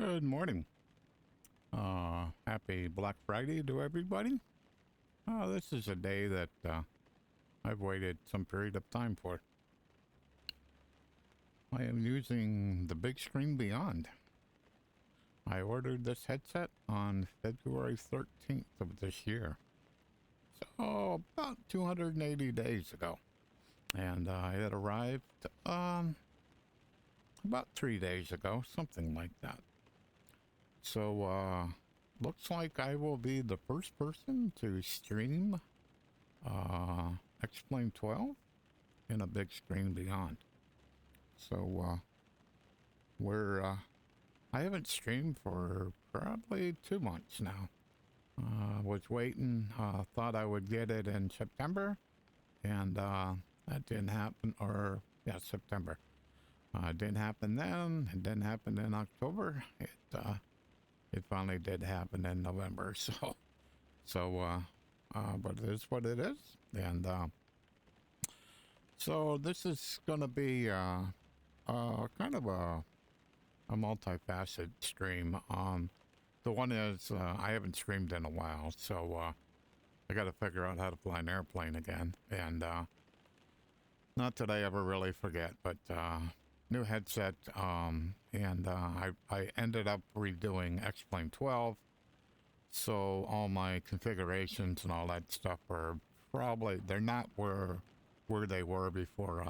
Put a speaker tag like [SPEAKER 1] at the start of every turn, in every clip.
[SPEAKER 1] Good morning. Happy Black Friday to everybody. This is a day that I've waited some period of time for. I am using the Bigscreen Beyond. I ordered this headset on February 13th of this year. So about 280 days ago. And it arrived about 3 days ago, something like that. So, looks like I will be the first person to stream X-Plane 12 in a Bigscreen Beyond. So, I haven't streamed for probably 2 months now. Was waiting, thought I would get it in September, and that didn't happen, September. Didn't happen then, it didn't happen in October. It finally did happen in November, but it is what it is, and so this is gonna be kind of a multifaceted stream. The one is I haven't streamed in a while, so I got to figure out how to fly an airplane again, and not that I ever really forget, but new headset, and I ended up redoing X-Plane 12, so all my configurations and all that stuff are probably, they're not where they were before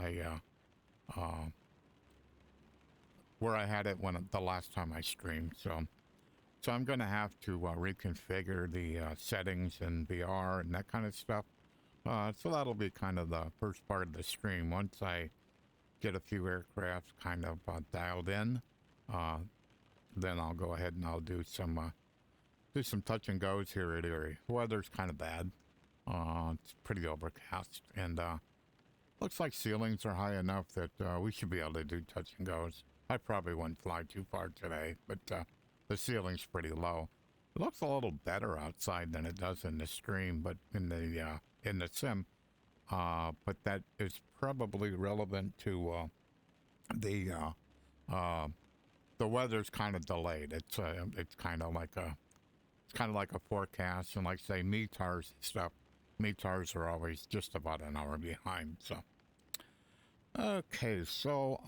[SPEAKER 1] where I had it when the last time I streamed. So I'm gonna have to reconfigure the settings in VR and that kind of stuff. So that'll be kind of the first part of the stream. Once I get a few aircraft kind of dialed in, then I'll go ahead and I'll do some touch and goes here at Erie. The weather's kind of bad. It's pretty overcast, and looks like ceilings are high enough that we should be able to do touch and goes. I probably wouldn't fly too far today, but the ceiling's pretty low. It looks a little better outside than it does in the stream, but in the sim. But that is probably relevant to the weather's kind of delayed. It's kind of like a forecast, and like say METARs and stuff. METARs are always just about an hour behind. So okay, so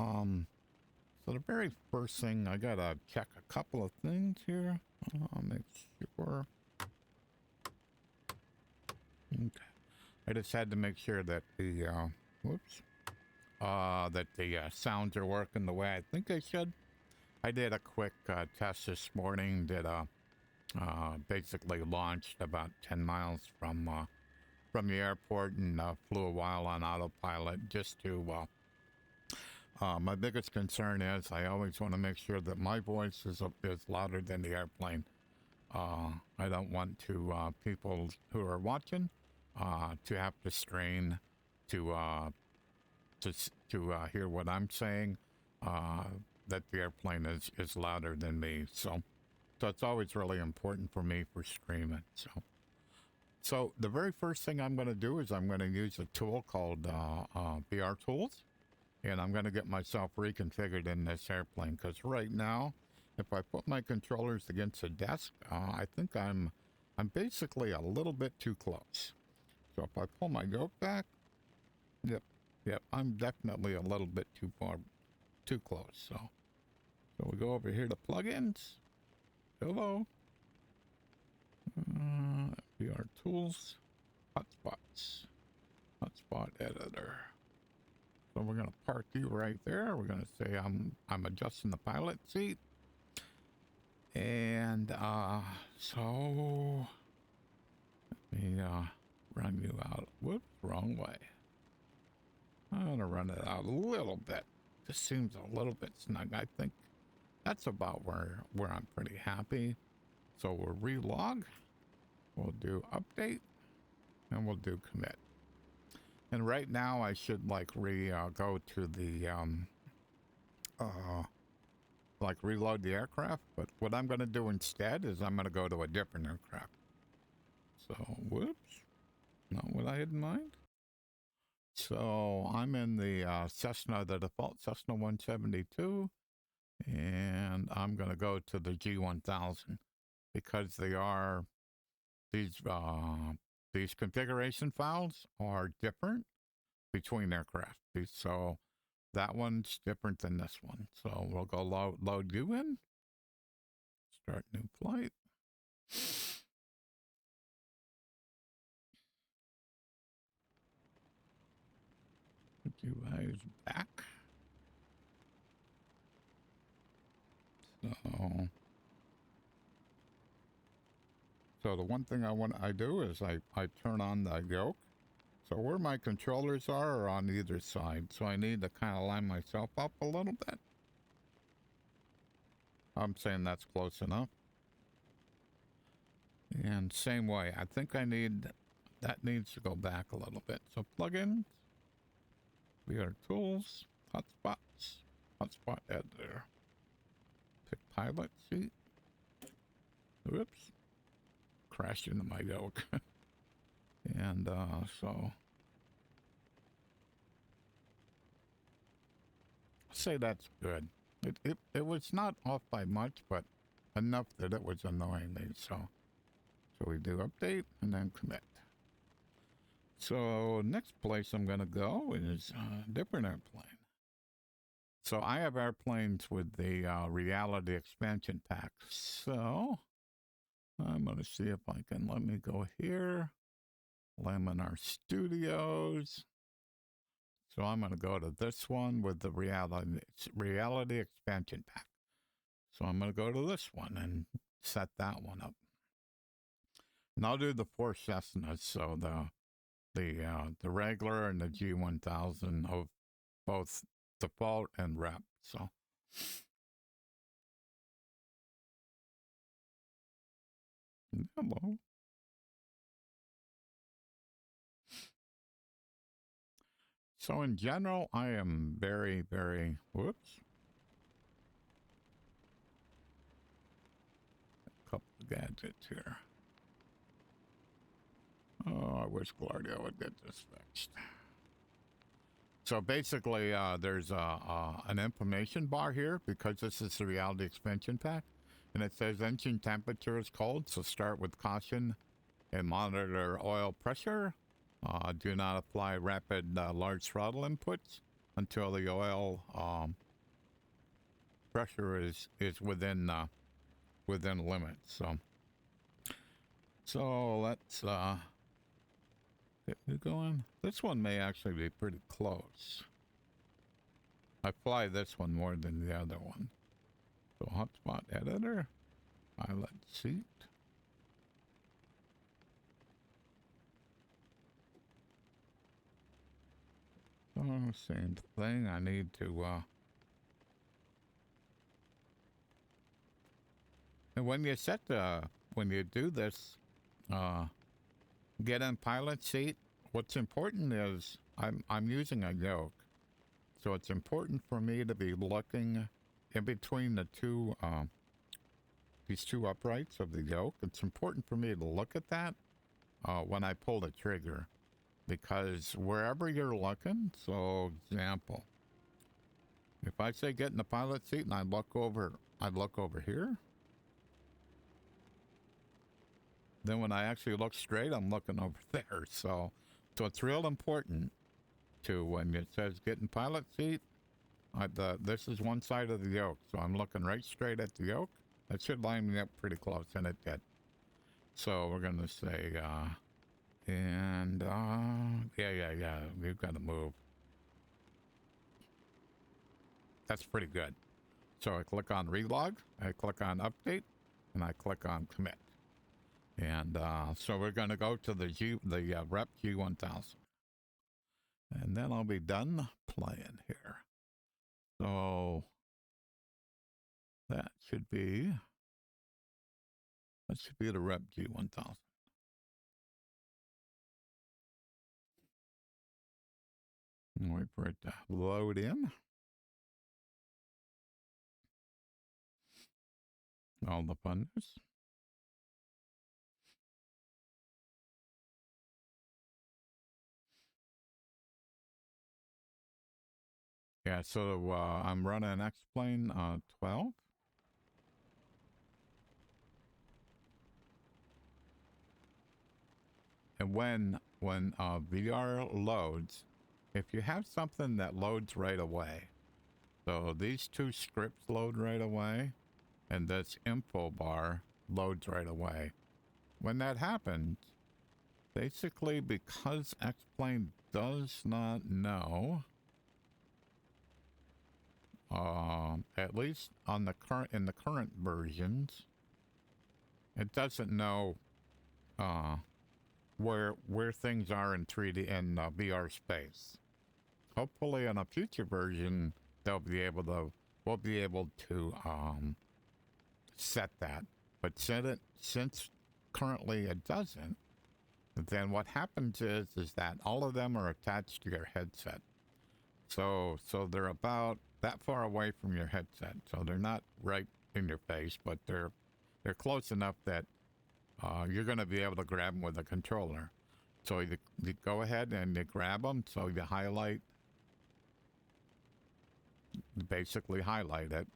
[SPEAKER 1] the very first thing, I gotta check a couple of things here. Make sure. Okay. I just had to make sure that the sounds are working the way I think they should. I did a quick test this morning. Basically launched about 10 miles from the airport and flew a while on autopilot just to. My biggest concern is I always want to make sure that my voice is louder than the airplane. I don't want to people who are watching to have to strain to hear what I'm saying. That the airplane is louder than me. So it's always really important for me for streaming. So the very first thing I'm going to do is I'm going to use a tool called VR Tools, and I'm going to get myself reconfigured in this airplane, because right now, if I put my controllers against the desk, I think I'm basically a little bit too close. So if I pull my yoke back, yep, I'm definitely a little bit too close. So we go over here to plugins. Hello. VR Tools, Hotspots, Hotspot Editor. So we're gonna park you right there. We're gonna say I'm adjusting the pilot seat, and so let me run you out. Whoops, wrong way. I'm gonna run it out a little bit. This seems a little bit snug. I think that's about where I'm pretty happy. So we'll relog, we'll do update, and we'll do commit. And right now I should like go to the like reload the aircraft, but what I'm gonna do instead is I'm gonna go to a different aircraft. So whoops, not what I had in mind. So I'm in the Cessna, the default Cessna 172. And I'm going to go to the G1000 because these these configuration files are different between aircraft. So that one's different than this one. So we'll go load you in, start new flight. Put you guys back. So the one thing I do is I turn on the yoke. So where my controllers are on either side. So I need to kind of line myself up a little bit. I'm saying that's close enough. And same way, I think that needs to go back a little bit. So plugins, VR tools, hotspots, hotspot editor, pick pilot seat. Whoops, crashed into my yoke. And so I'll say that's good. It was not off by much, but enough that it was annoying me. So we do update and then commit. So next place I'm gonna go is a different airplane. So I have airplanes with the reality expansion pack. So I'm gonna see if I can, let me go here. Laminar Studios. So I'm gonna go to this one with the reality expansion pack. So I'm gonna go to this one and set that one up. And I'll do the 4 Cessnas. So the regular and the G1000 of both default and rep. So hello. So in general, I am very, very, whoops. A couple of gadgets here. Oh, I wish Gladio would get this fixed. So basically, there's an information bar here because this is the reality expansion pack. And it says engine temperature is cold, so start with caution and monitor oil pressure. Do not apply rapid large throttle inputs until the oil pressure is within limits. So let's get you going. This one may actually be pretty close. I fly this one more than the other one. So hotspot editor, pilot seat. Oh, same thing. I need to and when you do this, get in pilot seat, what's important is I'm using a yoke. So it's important for me to be looking in between the two these two uprights of the yoke. It's important for me to look at that when I pull the trigger, because wherever you're looking, so example, if I say get in the pilot seat and I look over here, then when I actually look straight, I'm looking over there. So it's real important to, when it says get in pilot seat, this is one side of the yoke, so I'm looking right straight at the yoke. That should line me up pretty close, and it did. So we're gonna say, yeah, we've got to move. That's pretty good. So I click on relog, I click on update, and I click on commit. And so we're gonna go to the rep G1000. And then I'll be done playing here. So that should be the rep G1000. Wait for it to load in. All the funders. Yeah, so I'm running X-Plane 12. And when VR loads, if you have something that loads right away, so these two scripts load right away, and this info bar loads right away. When that happens, basically because X-Plane does not know, at least on the current versions, it doesn't know uh, where things are in 3D and VR space. Hopefully, in a future version, we'll be able to set that. But since currently it doesn't, then what happens is that all of them are attached to your headset. So they're about that far away from your headset. So they're not right in your face, but they're close enough that you're going to be able to grab them with a controller. So you go ahead and you grab them. So you basically highlight it,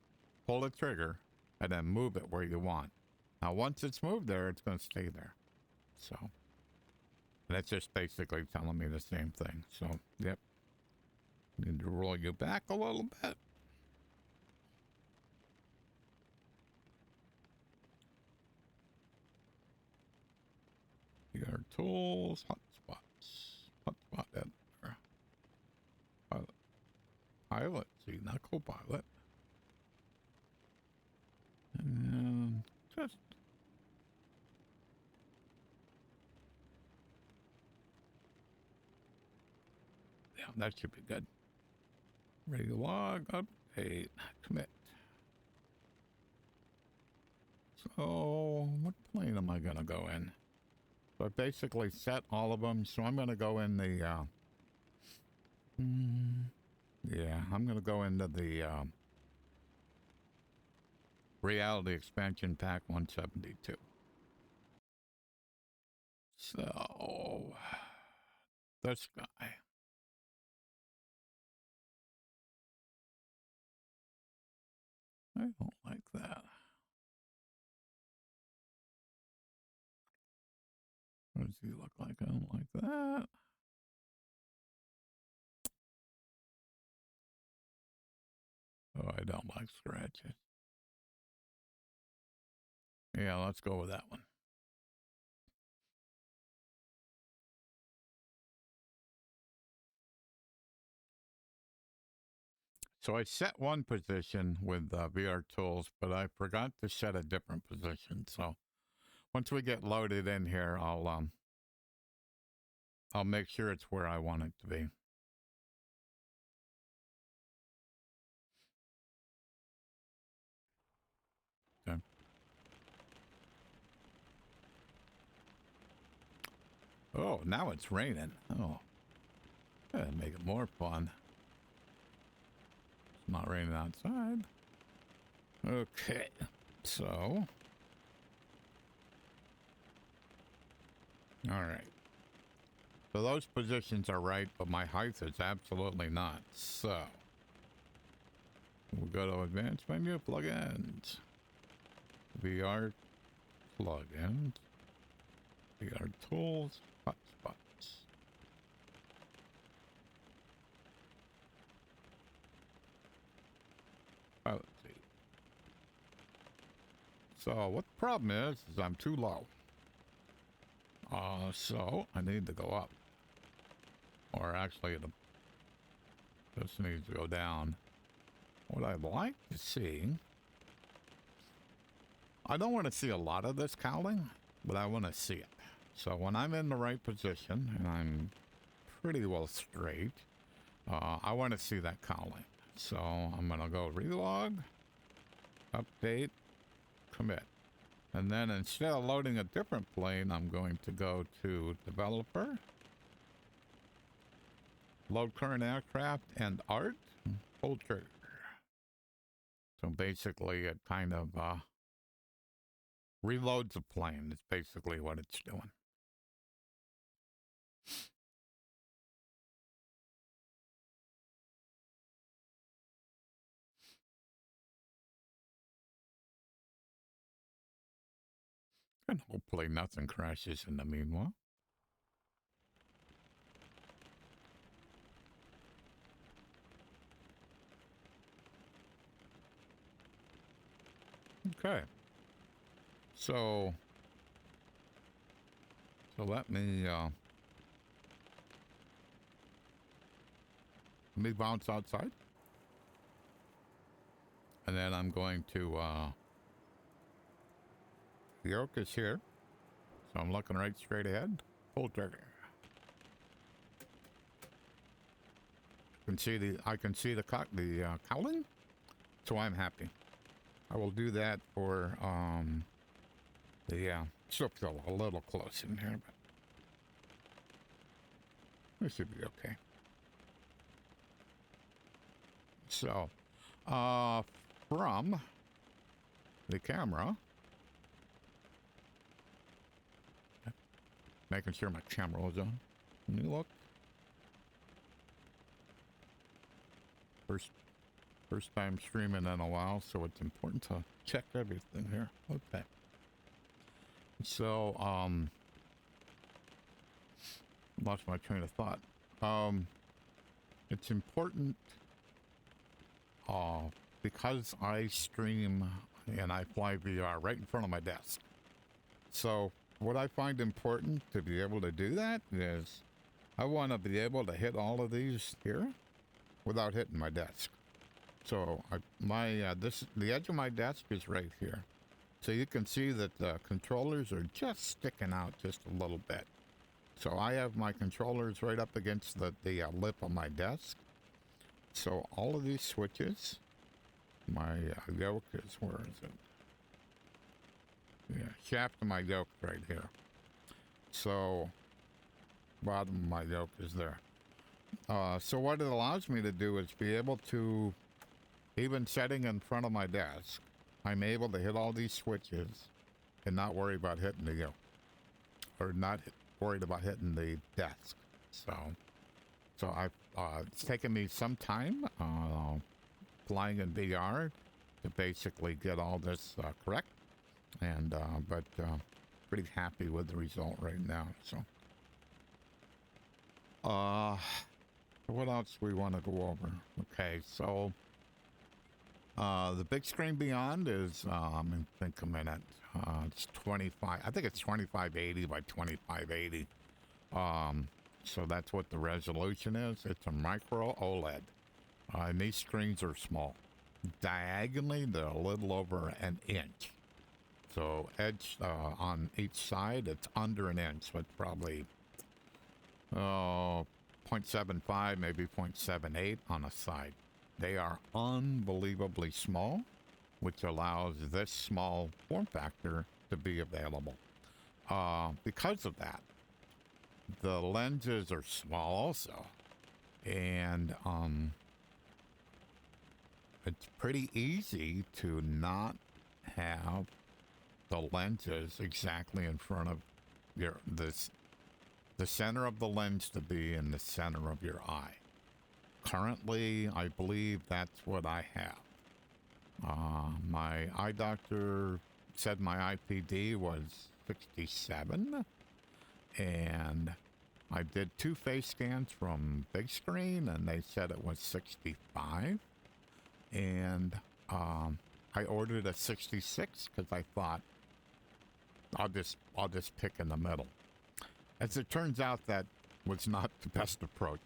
[SPEAKER 1] pull the trigger, and then move it where you want. Now, once it's moved there, it's going to stay there. So that's just basically telling me the same thing. So, yep. Need to roll you back a little bit. Your tools, hotspot editor, pilot, see, not co-pilot. And just yeah, that should be good. Ready to log, update, commit. So, what plane am I gonna go in? So I basically set all of them. So I'm gonna go in the, yeah, I'm gonna go into the Reality Expansion Pack 172. So, this guy. I don't like that. What does he look like? I don't like that. Oh, I don't like scratches. Yeah, let's go with that one. So I set one position with VR tools, but I forgot to set a different position. So once we get loaded in here, I'll make sure it's where I want it to be. Okay. Oh, now it's raining. Oh, that'd make it more fun. It's not raining outside. Okay, so all right. So those positions are right, but my height is absolutely not. So we'll go to advanced menu, plugins, VR plugins, VR tools, hotspots. Oh, let's see. So what the problem is I'm too low. So I need to go up. Or actually, this needs to go down. What I'd like to see, I don't want to see a lot of this cowling, but I want to see it. So when I'm in the right position and I'm pretty well straight, I want to see that cowling. So I'm going to go relog, update, commit. And then instead of loading a different plane, I'm going to go to developer, load current aircraft and art, hold trigger. So basically it kind of reloads a plane. It's basically what it's doing. And hopefully nothing crashes in the meanwhile. Okay. So let me bounce outside. And then I'm going to the oak is here. So I'm looking right straight ahead. Pull trigger. I can see the cowling. So I'm happy. I will do that for still feel a little close in here, but this should be okay. So from the camera, making sure my camera was on. Let me look. First time streaming in a while, so it's important to check everything here. Okay. So, lost my train of thought. It's important, because I stream and I fly VR right in front of my desk. So, what I find important to be able to do that is I want to be able to hit all of these here without hitting my desk. So the edge of my desk is right here. So you can see that the controllers are just sticking out just a little bit. So I have my controllers right up against the lip of my desk. So all of these switches, my yoke is, where is it? Yeah, shaft of my yoke right here. So bottom of my yoke is there. So what it allows me to do is be able to, even setting in front of my desk, I'm able to hit all these switches and not worry about hitting the yoke, or not worried about hitting the desk. So it's taken me some time flying in VR to basically get all this correct, and but pretty happy with the result right now. So what else we want to go over? Okay, so the Bigscreen Beyond is let me think a minute. It's 25. I think it's 2580 by 2580. So that's what the resolution is. It's a micro OLED. And these screens are small. Diagonally, they're a little over an inch. So edge on each side, it's under an inch. So it's probably 0.75, maybe 0.78 on a side. They are unbelievably small, which allows this small form factor to be available. Because of that, the lenses are small also, and it's pretty easy to not have the lenses exactly in front of the center of the lens to be in the center of your eye. Currently, I believe that's what I have. My eye doctor said my IPD was 67, and I did 2 face scans from Bigscreen, and they said it was 65. And I ordered a 66 because I thought I'll just pick in the middle. As it turns out, that was not the best approach.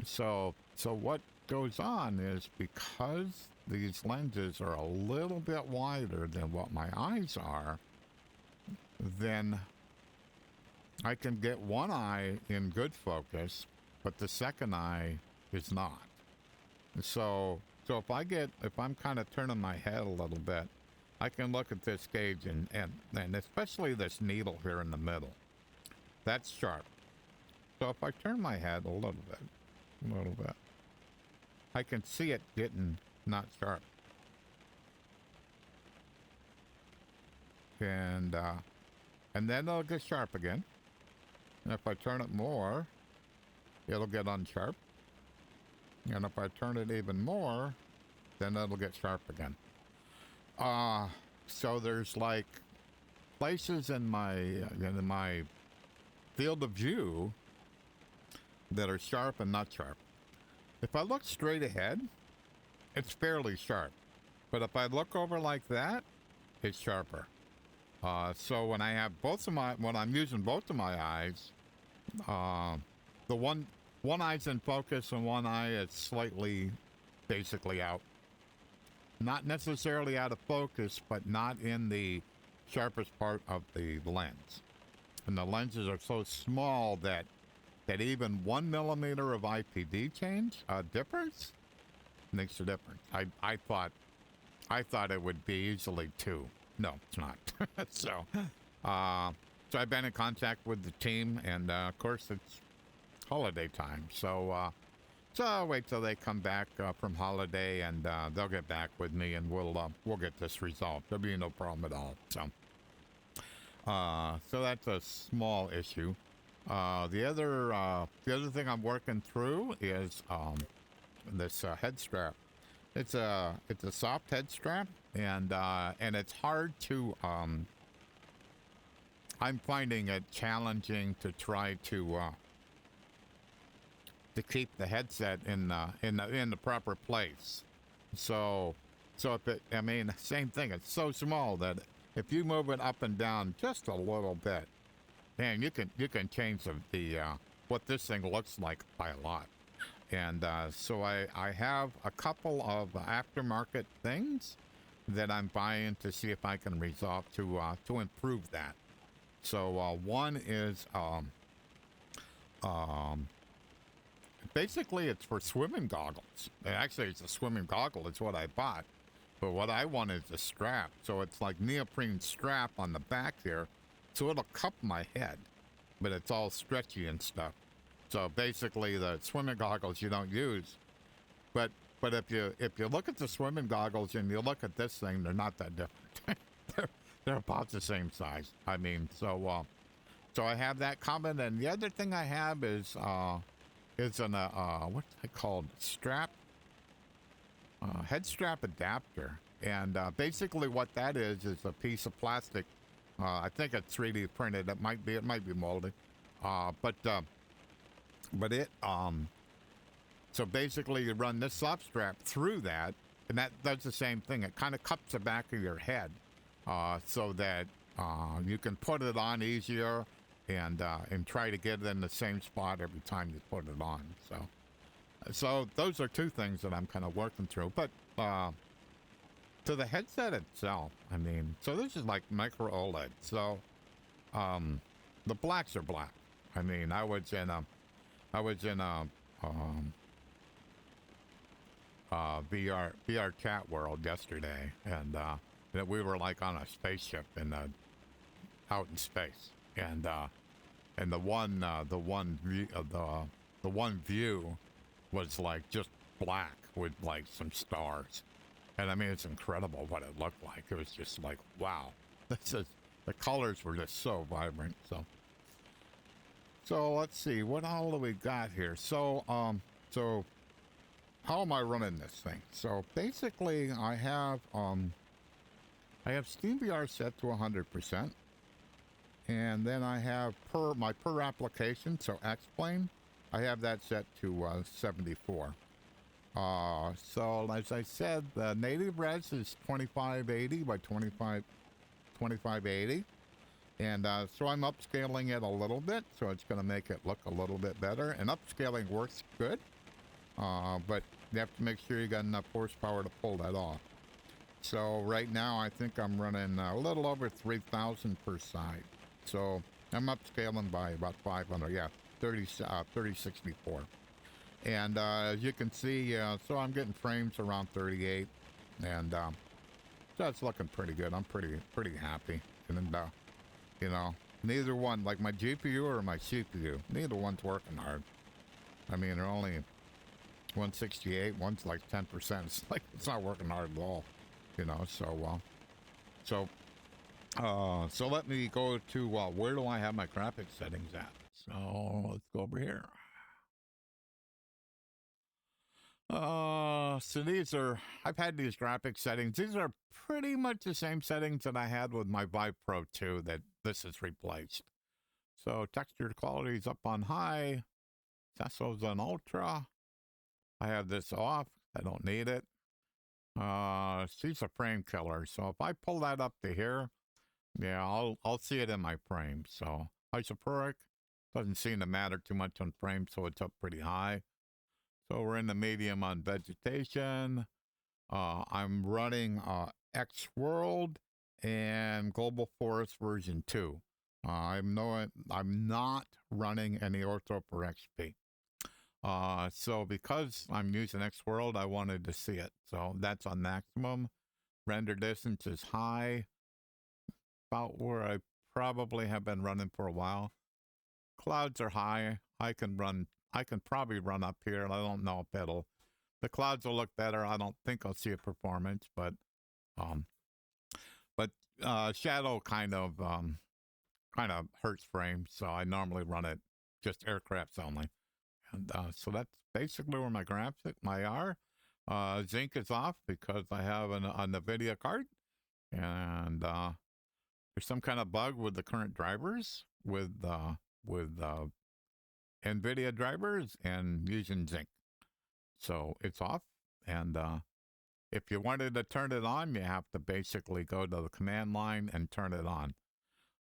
[SPEAKER 1] So what goes on is, because these lenses are a little bit wider than what my eyes are, then I can get one eye in good focus, but the second eye is not. So if I'm kind of turning my head a little bit, I can look at this gauge and especially this needle here in the middle. That's sharp. So if I turn my head a little bit, I can see it getting not sharp. And then it'll get sharp again. And if I turn it more, it'll get unsharp. And if I turn it even more, then it'll get sharp again. So there's like places in my field of view that are sharp and not sharp. If I look straight ahead, it's fairly sharp. But if I look over like that, it's sharper. So when I have when I'm using both of my eyes, the one eye's in focus and one eye is slightly, basically out. Not necessarily out of focus, but not in the sharpest part of the lens. And the lenses are so small that even 1 millimeter of IPD change, difference, makes a difference. I thought it would be easily 2. No, it's not. So I've been in contact with the team, and of course it's holiday time. So I'll wait till they come back from holiday, and they'll get back with me, and we'll get this resolved. There'll be no problem at all. So that's a small issue. The other thing I'm working through is this head strap. It's a soft head strap, and it's hard to I'm finding it challenging to try to keep the headset in the proper place. So if it, I mean, same thing. It's so small that if you move it up and down just a little bit, man, you can change the what this thing looks like by a lot. And so I have a couple of aftermarket things that I'm buying to see if I can resolve to improve that. So one is basically it's for swimming goggles. Actually, it's a swimming goggle. It's what I bought. But what I want is a strap. So it's like neoprene strap on the back here. So it'll cup my head, but it's all stretchy and stuff. So basically the swimming goggles you don't use. But if you look at the swimming goggles and you look at this thing, they're not that different. they're about the same size. I mean, so I have that comment, and the other thing I have is an what's it called? Strap, head strap adapter, and basically what that is a piece of plastic. I think it's 3D printed. It might be molded, but it so basically you run this soft strap through that, and that does the same thing. It kind of cups the back of your head, so that you can put it on easier and try to get it in the same spot every time you put it on. So those are two things that I'm kind of working through. But to the headset itself, I mean, so this is like micro OLED. So the blacks are black. I mean, I was in a VR chat world yesterday, and we were like on a spaceship out in space, and the one view was like just black with like some stars, and I mean it's incredible what it looked like. It was just like, wow, the colors were just so vibrant. So let's see, what all do we got here? So how am I running this thing? So basically I have SteamVR set to 100%, and then I have per application, so X-Plane, I have that set to 74. So as I said, the native res is 2580 by 2580. And so I'm upscaling it a little bit, so it's going to make it look a little bit better. And upscaling works good, but you have to make sure you got enough horsepower to pull that off. So right now I think I'm running a little over 3,000 per side. So I'm upscaling by about 500, yeah, 3064. And as you can see, so I'm getting frames around 38, and so it's looking pretty good. I'm pretty happy. And you know, neither one, like my GPU or my CPU, neither one's working hard. I mean, they're only 168, one's like 10%. It's like, it's not working hard at all, you know, so let me go to, where do I have my graphics settings at? So let's go over here. So these are, I've had these graphic settings. These are pretty much the same settings that I had with my Vive Pro 2 that this has replaced. So texture quality is up on high. Sesso's on ultra. I have this off. I don't need it. She's a frame killer. So if I pull that up to here, yeah, I'll see it in my frame. So isoperic doesn't seem to matter too much on frame, so it's up pretty high. So we're in the medium on vegetation. I'm running X World and Global Forest version 2. I'm not running any Ortho or XP. So because I'm using X World, I wanted to see it. So that's on maximum. Render distance is high, about where I probably have been running for a while. Clouds are high. I can probably run up here. I don't know if the clouds will look better. I don't think I'll see a performance, but shadow kind of hurts frames. So I normally run it just aircrafts only. And so that's basically where my graphics are. Zinc is off because I have a NVIDIA card, and there's some kind of bug with the current drivers with NVIDIA drivers and using Zinc. So it's off, and if you wanted to turn it on, you have to basically go to the command line and turn it on.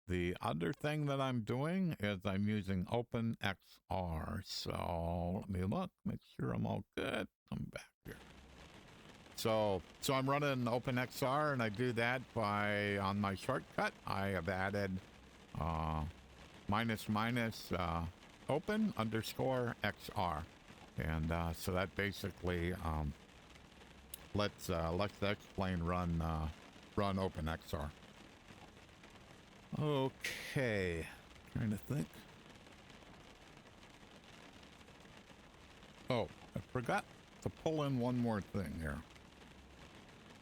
[SPEAKER 1] The other thing that I'm doing is I'm using OpenXR. So let me look, make sure I'm all good. Come back here. So I'm running OpenXR, and I do that by, on my shortcut, I have added open_XR. And so that basically lets the X-Plane run OpenXR. Okay, trying to think. Oh, I forgot to pull in one more thing here.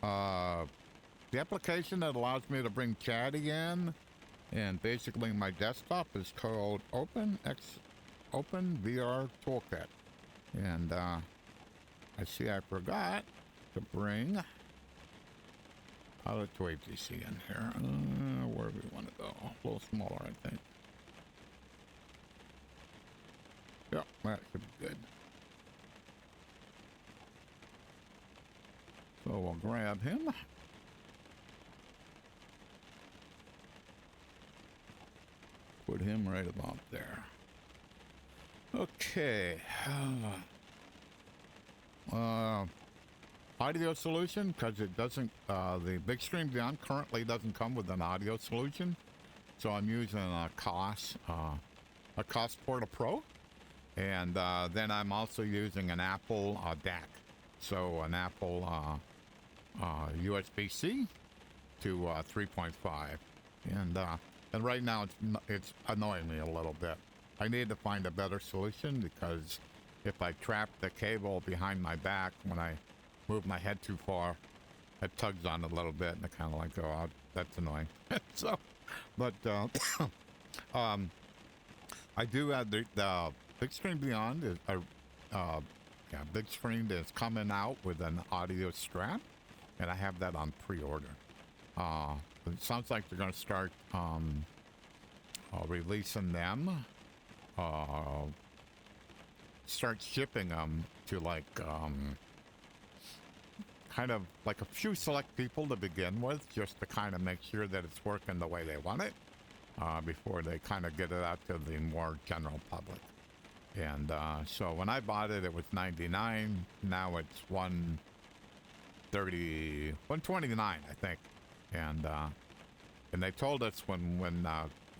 [SPEAKER 1] The application that allows me to bring Chatty in, and basically my desktop, is called Open VR Toolkit. And I see I forgot to bring Auto to ATC in here. Where do we want to go? A little smaller, I think. Yep, that should be good. So we'll grab him. Put him right about there. Okay. Audio solution, because it doesn't, the Bigscreen Beyond currently doesn't come with an audio solution. So I'm using a COS Porta Pro. And then I'm also using an Apple DAC. So an Apple USB-C to 3.5. And right now it's annoying me a little bit. I need to find a better solution, because if I trap the cable behind my back, when I move my head too far, it tugs on it a little bit, and I kind of like go, oh, that's annoying. So, but I do have the Bigscreen Beyond is Bigscreen is coming out with an audio strap, and I have that on pre-order. It sounds like they're going to start releasing them, start shipping them to like kind of like a few select people to begin with, just to kind of make sure that it's working the way they want it, before they kind of get it out to the more general public. And so when I bought it, it was $99. Now it's $129, I think. And they told us when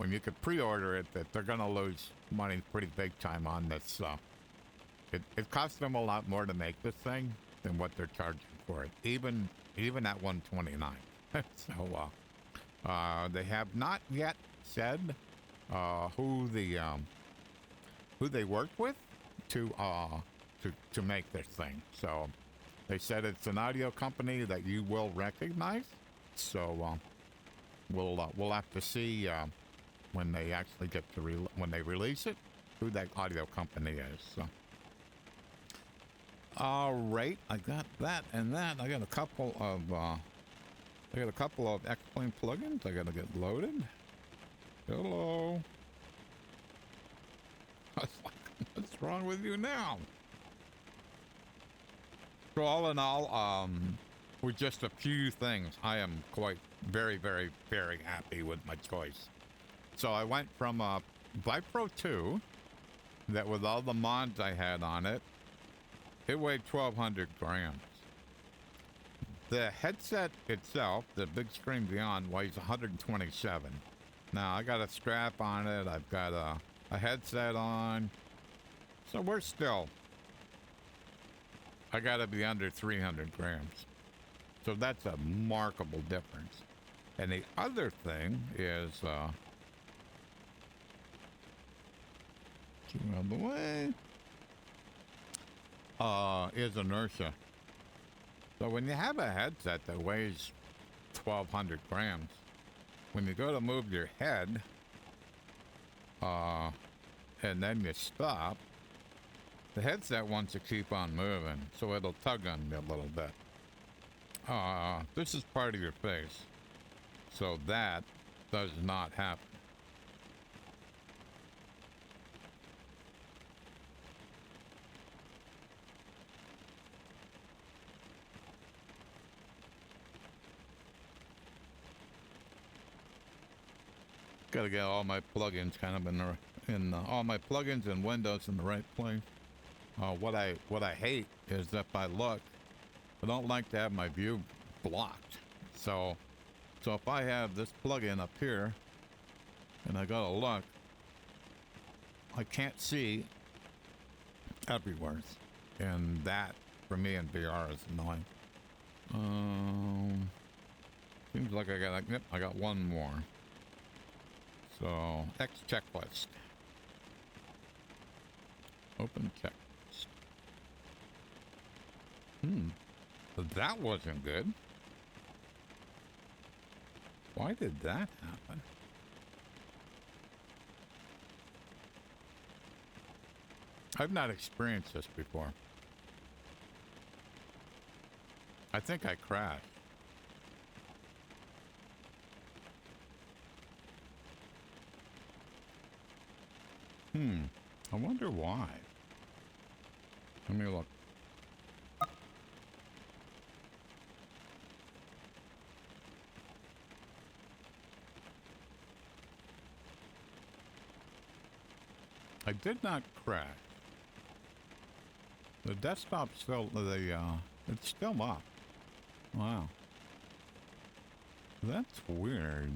[SPEAKER 1] you could pre-order it that they're gonna lose money pretty big time on this. It costs them a lot more to make this thing than what they're charging for it, even at $129. So they have not yet said who they work with to make this thing. So they said it's an audio company that you will recognize. So we'll have to see when they actually get to when they release it, who that audio company is. So All right, I got that and that. I got a couple of X-Plane plugins. I gotta get loaded. Hello. I was like, what's wrong with you now? So all in all, with just a few things, I am quite very, very, very happy with my choice. So I went from a Vipro 2 that with all the mods I had on it, it weighed 1,200 grams. The headset itself, the Bigscreen Beyond, weighs 127. Now I got a strap on it. I've got a headset on. So we're still, I gotta be under 300 grams. So that's a remarkable difference. And the other thing is, out of the way, is inertia. So when you have a headset that weighs 1,200 grams, when you go to move your head, and then you stop, the headset wants to keep on moving, so it'll tug on you a little bit. This is part of your face, so that does not happen. Gotta get all my plugins kind of all my plugins and windows in the right place. What I hate is if I look, I don't like to have my view blocked. So if I have this plugin up here and I gotta look, I can't see everywhere, and that for me in VR is annoying. Seems like I got one more. So, X checklist. Open checklist. That wasn't good. Why did that happen? I've not experienced this before. I think I crashed. I wonder why. Let me look. I did not crash. The desktop's still, it's still up. Wow. That's weird.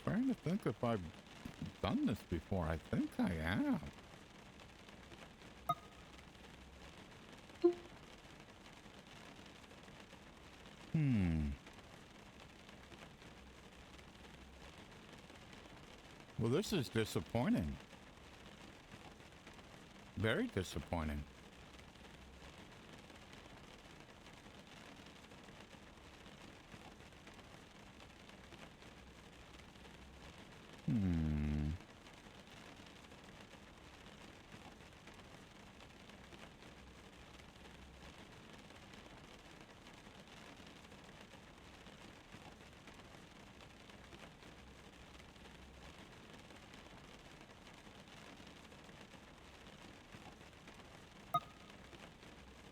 [SPEAKER 1] Trying to think if I've done this before. I think I have. Well, this is disappointing. Very disappointing.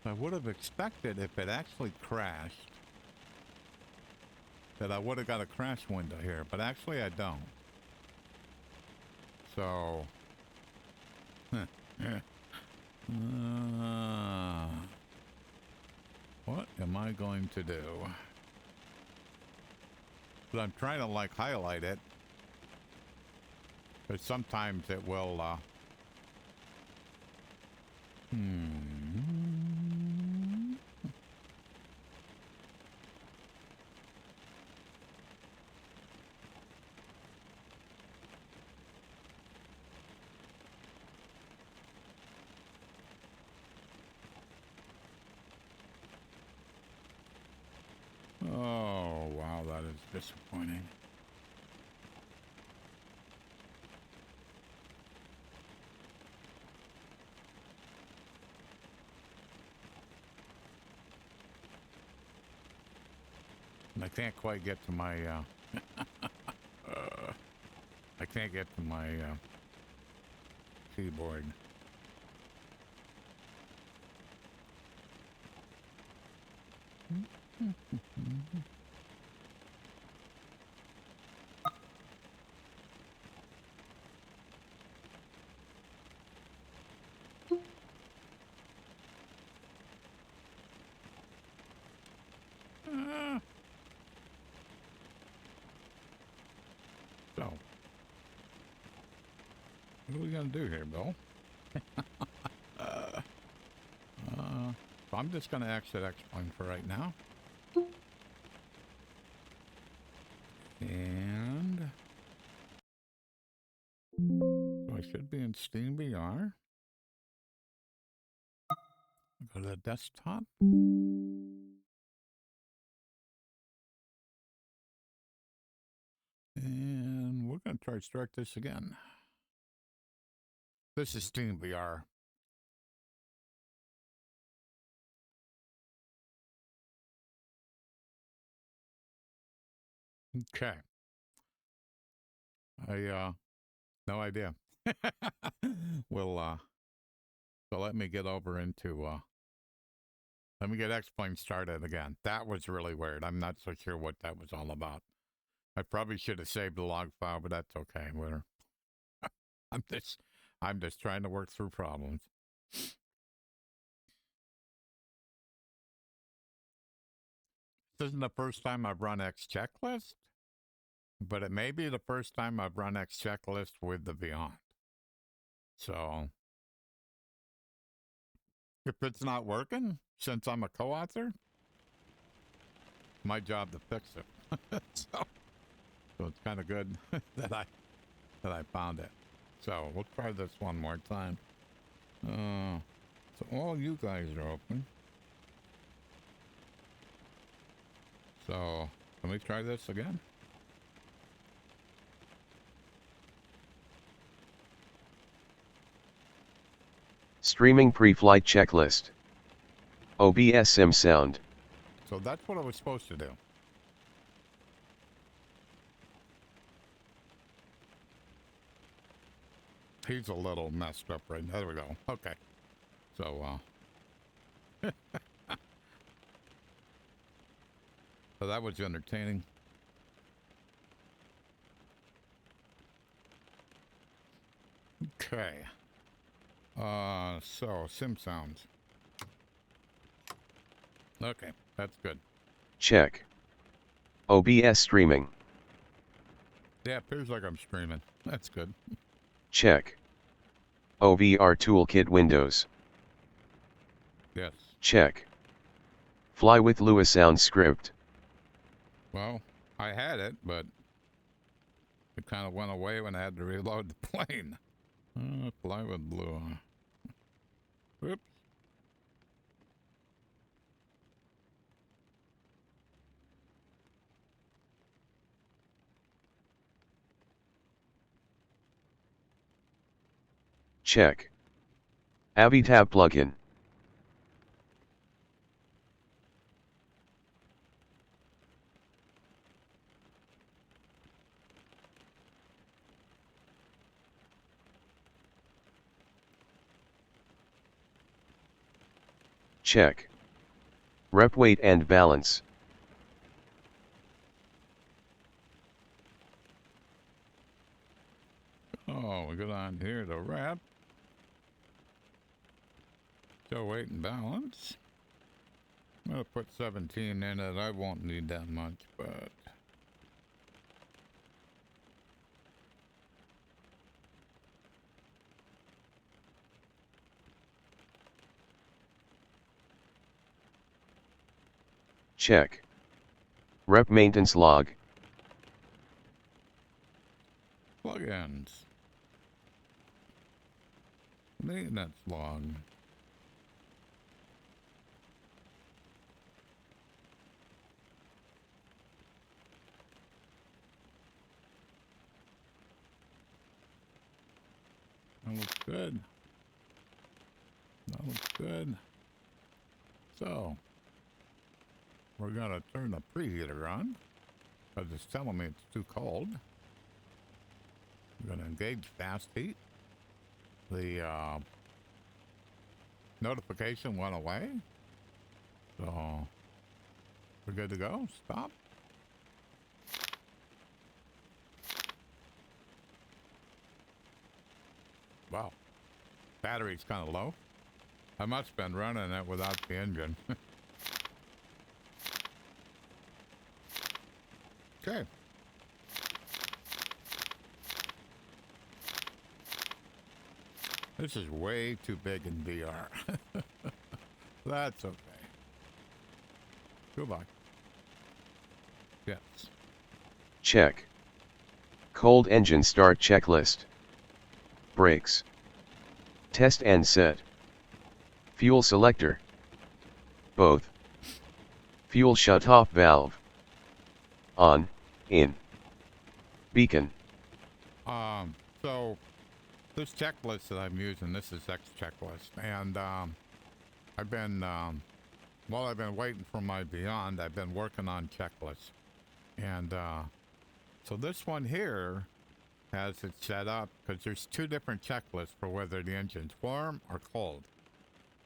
[SPEAKER 1] I would have expected if it actually crashed that I would have got a crash window here, but actually I don't. So, what am I going to do? But I'm trying to like highlight it, but sometimes it will, oh, wow, that is disappointing. I can't quite get to my, I can't get to my, keyboard. So, what are we gonna do here, Bill? So I'm just gonna exit X-Plane for right now. And so I should be in Steam VR. Go to the desktop. And we're going to try to start this again. This is Steam VR. Okay. No idea. Well, so let me get over into, let me get X-Plane started again. That was really weird. I'm not so sure what that was all about. I probably should have saved the log file, but that's okay. I'm just, I'm just trying to work through problems. This isn't the first time I've run X Checklist, but it may be the first time I've run X Checklist with the Beyond. So if it's not working, since I'm a co-author, my job to fix it. So it's kind of good that I found it. So we'll try this one more time. So all you guys are open. So can we try this again?
[SPEAKER 2] Streaming pre-flight checklist. OBS sim sound.
[SPEAKER 1] So that's what I was supposed to do. He's a little messed up right now. There we go. Okay. So, so that was entertaining. Okay. So sim sounds. Okay, that's good.
[SPEAKER 2] Check. OBS streaming.
[SPEAKER 1] Yeah, appears like I'm streaming. That's good.
[SPEAKER 2] Check. OVR toolkit windows.
[SPEAKER 1] Yes.
[SPEAKER 2] Check. Fly with Lewis sound script.
[SPEAKER 1] Well, I had it, but it kind of went away when I had to reload the plane. Fly with blue. Oops.
[SPEAKER 2] Check. Avitab plugin. Check. Rep weight and balance.
[SPEAKER 1] Oh, we go down here to wrap. Show weight and balance. I'm going to put 17 in it. I won't need that much, but...
[SPEAKER 2] Check. Rep maintenance log.
[SPEAKER 1] Plugins. Maintenance log. That looks good. That looks good. So, we're gonna turn the preheater on because it's telling me it's too cold. We're gonna engage fast heat. The notification went away, so we're good to go. Stop. Wow, battery's kind of low. I must have been running it without the engine. Okay. This is way too big in VR. That's okay. Goodbye. Yes.
[SPEAKER 2] Check. Cold engine start checklist. Brakes. Test and set. Fuel selector. Both. Fuel shut-off valve. On, in. Beacon.
[SPEAKER 1] So this checklist that I'm using, this is X checklist, and I've been while I've been waiting for my Beyond, I've been working on checklists, and so this one here has it set up because there's two different checklists for whether the engine's warm or cold.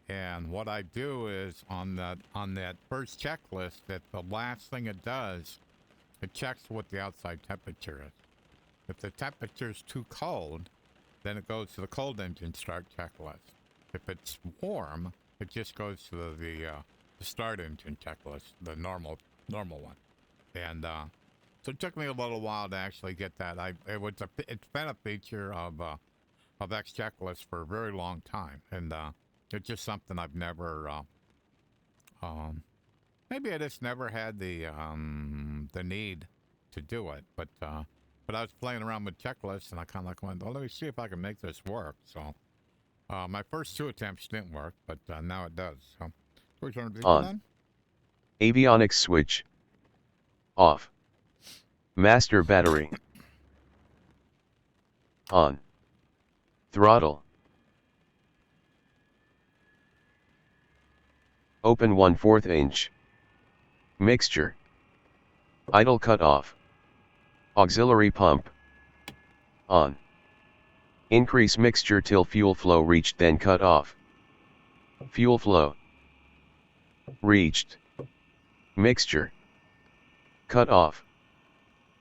[SPEAKER 1] And what I do is on that first checklist, that the last thing it does, it checks what the outside temperature is. If the temperature's too cold, then it goes to the cold engine start checklist. If it's warm, it just goes to the start engine checklist, the normal one. And so it took me a little while to actually get that. It's been a feature of X checklist for a very long time, and it's just something I've never. Maybe I just never had the need to do it, but I was playing around with checklists, and I kind of like went, well, let me see if I can make this work. So my first two attempts didn't work, but now it does. So we turn the
[SPEAKER 2] On. Avionics switch. Off. Master battery. On. Throttle. Open 1/4 inch. Mixture. Idle cut off. Auxiliary pump. On. Increase mixture till fuel flow reached, then cut off. Fuel flow. Reached. Mixture. Cut off.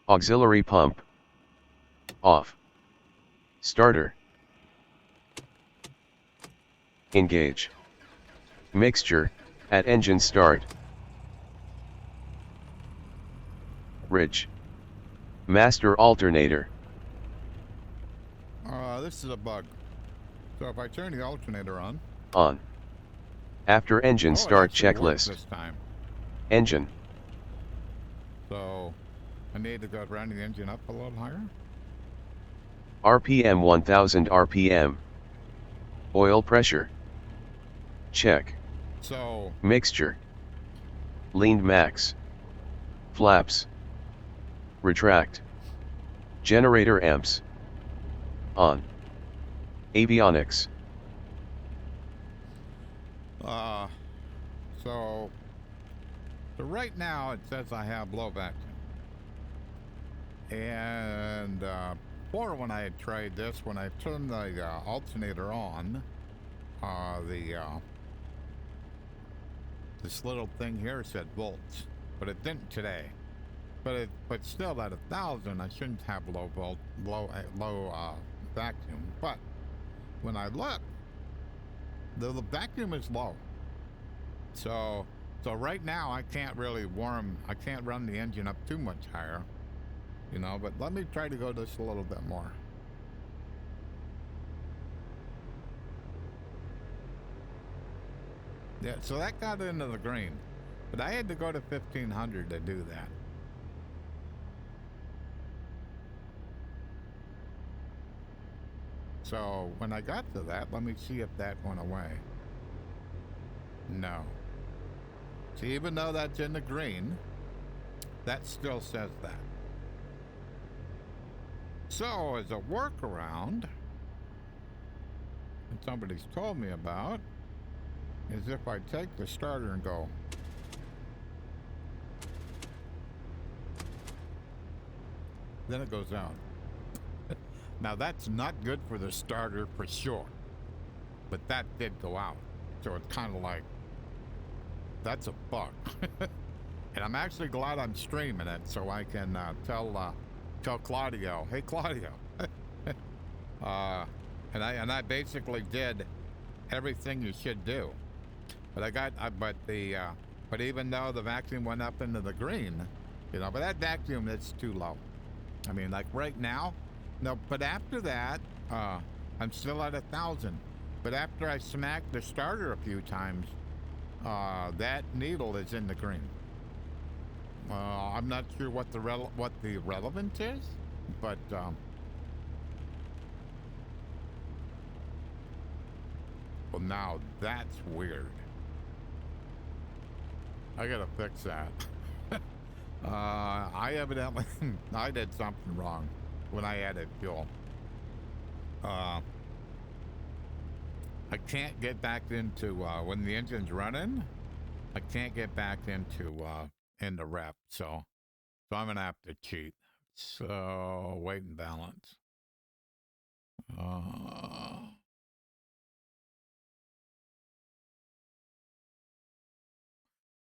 [SPEAKER 2] Auxiliary pump. Off. Starter. Engage. Mixture, at engine start. Ridge. Master alternator.
[SPEAKER 1] This is a bug. So if I turn the alternator on.
[SPEAKER 2] On. After engine start checklist.
[SPEAKER 1] This time.
[SPEAKER 2] Engine.
[SPEAKER 1] So I need to go round the engine up a little higher.
[SPEAKER 2] RPM 1000 RPM. Oil pressure. Check.
[SPEAKER 1] So
[SPEAKER 2] mixture. Leaned max. Flaps. Retract. Generator amps. On. Avionics.
[SPEAKER 1] So right now it says I have low vacuum. And before, when I had tried this, when I turned the alternator on, this little thing here said volts, but it didn't today. But still at 1,000, I shouldn't have low vacuum. But when I look, the vacuum is low. So right now I can't really I can't run the engine up too much higher, you know. But let me try to go this a little bit more. Yeah, so that got into the green, but I had to go to 1,500 to do that. So when I got to that, let me see if that went away. No. See, even though that's in the green, that still says that. So as a workaround, that somebody's told me about, is if I take the starter and go then it goes out. Now that's not good for the starter for sure, but that did go out. So it's kind of like, that's a bug. And I'm actually glad I'm streaming it so I can tell Claudio, hey Claudio. And I basically did everything you should do. But but even though the vacuum went up into the green, but that vacuum, that's too low. I mean, like right now, no, but after that, I'm still at 1,000. But after I smacked the starter a few times, that needle is in the green. I'm not sure what the relevance is, but well, now that's weird. I gotta fix that. I evidently I did something wrong when I added fuel. I can't get back into when the engine's running. I can't get back into rep, so I'm gonna have to cheat. So weight and balance.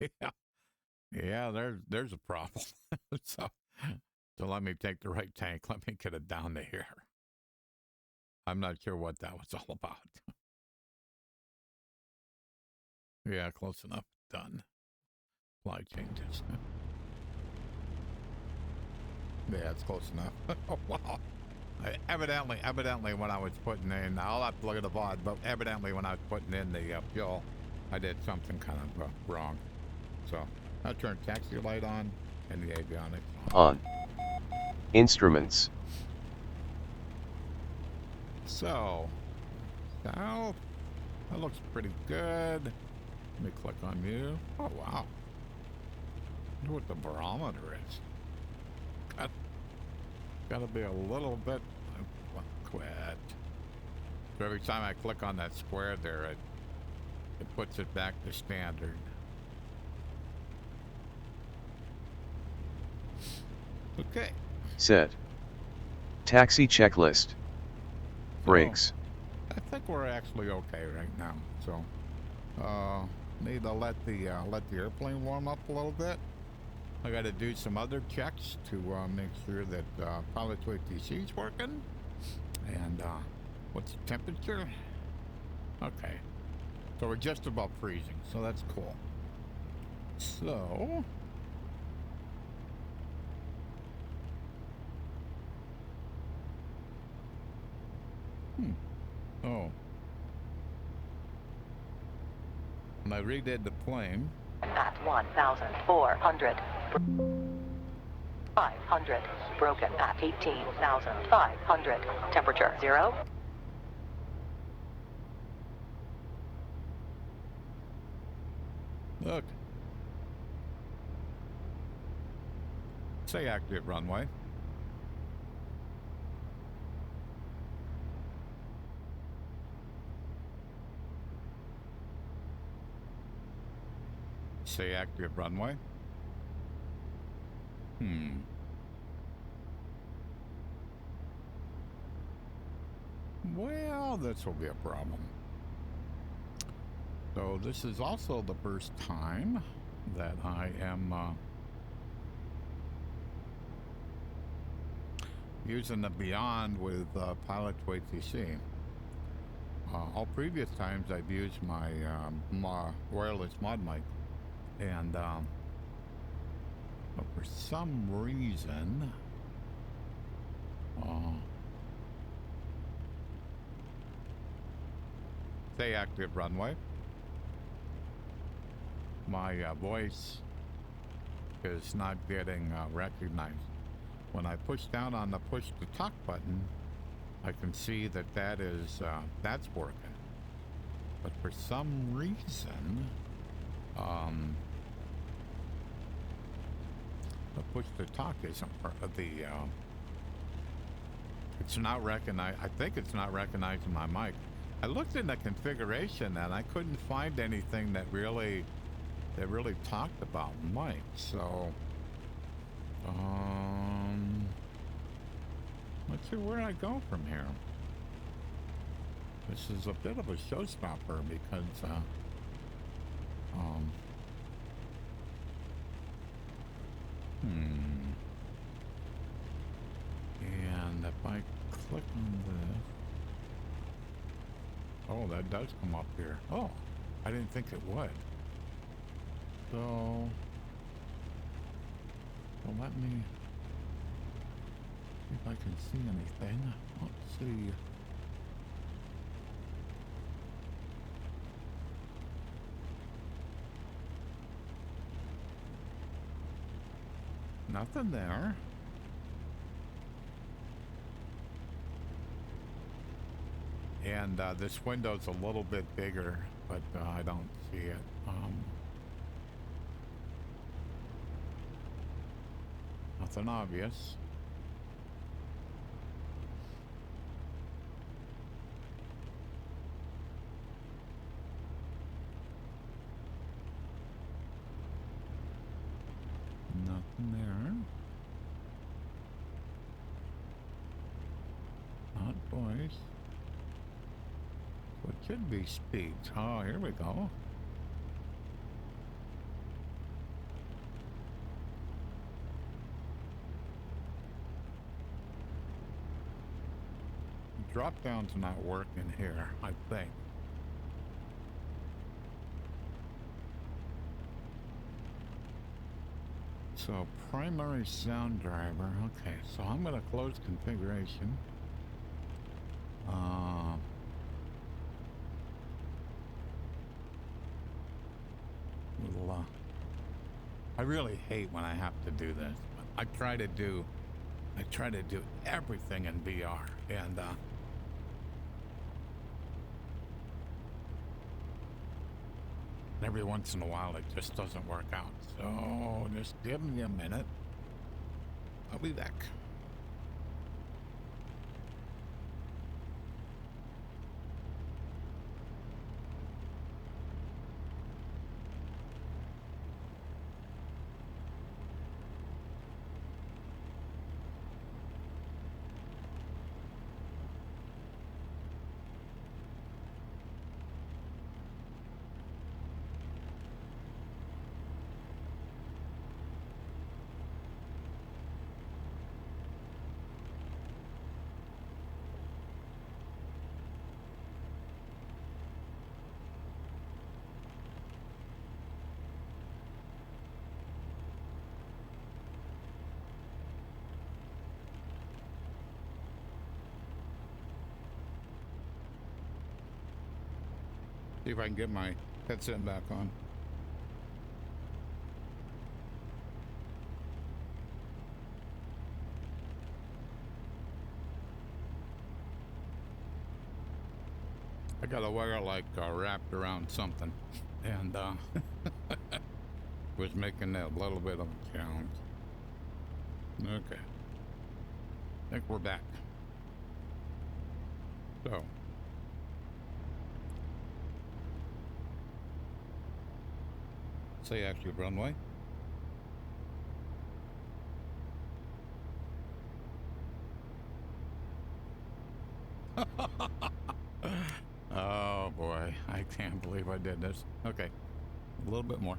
[SPEAKER 1] Yeah, yeah. There's a problem. so let me take the right tank. Let me get it down to here. I'm not sure what that was all about. Yeah, close enough. Done. Apply changes. Yeah, it's close enough. Oh, wow. Evidently, when I was putting in, I'll have to look at the VOD, but evidently when I was putting in the fuel, I did something kind of wrong. So I'll turn taxi light on and the avionics
[SPEAKER 2] on. Instruments.
[SPEAKER 1] So, south. That looks pretty good. Let me click on you. Oh, wow. I wonder what the barometer is. Gotta be a little bit. Quit. So every time I click on that square there, it puts it back to standard. Okay.
[SPEAKER 2] Set. Taxi checklist. Brakes.
[SPEAKER 1] So, I think we're actually okay right now. So, need to let the airplane warm up a little bit. I got to do some other checks to make sure that pilot's ATC is working. And what's the temperature? Okay. So we're just about freezing, so that's cool. So oh. When I redid the plane.
[SPEAKER 3] At 1,400. 500. Broken at 18,500. Temperature 0.
[SPEAKER 1] Look. Say active runway. Say active runway. Well, this will be a problem. So this is also the first time that I am using the Beyond with Pilot ATC. All previous times I've used my wireless mod mic, and but for some reason say active runway, my voice is not getting recognized. When I push down on the push to talk button, I can see that that's working. But for some reason, the push to talk isn't part of the. It's not recognized. I think it's not recognizing my mic. I looked in the configuration and I couldn't find anything that really talked about mic. So, Let's see where I go from here. This is a bit of a showstopper because, And if I click on this, oh, that does come up here. Oh, I didn't think it would. So, well, let me see if I can see anything. Let's see. Nothing there. And this window's a little bit bigger, but I don't see it. Nothing obvious. Nothing there. Not voice. What should be speech? Oh, here we go. Drop down's not working here, I think. So primary sound driver. Okay, so I'm gonna close configuration. I really hate when I have to do this. But I try to do everything in VR, and every once in a while it just doesn't work out. So just give me a minute. I'll be back. See if I can get my headset back on. I gotta wear it like wrapped around something, and was making that a little bit of a challenge. Okay, I think we're back. So. Say active runway. Oh boy, I can't believe I did this. Okay, a little bit more.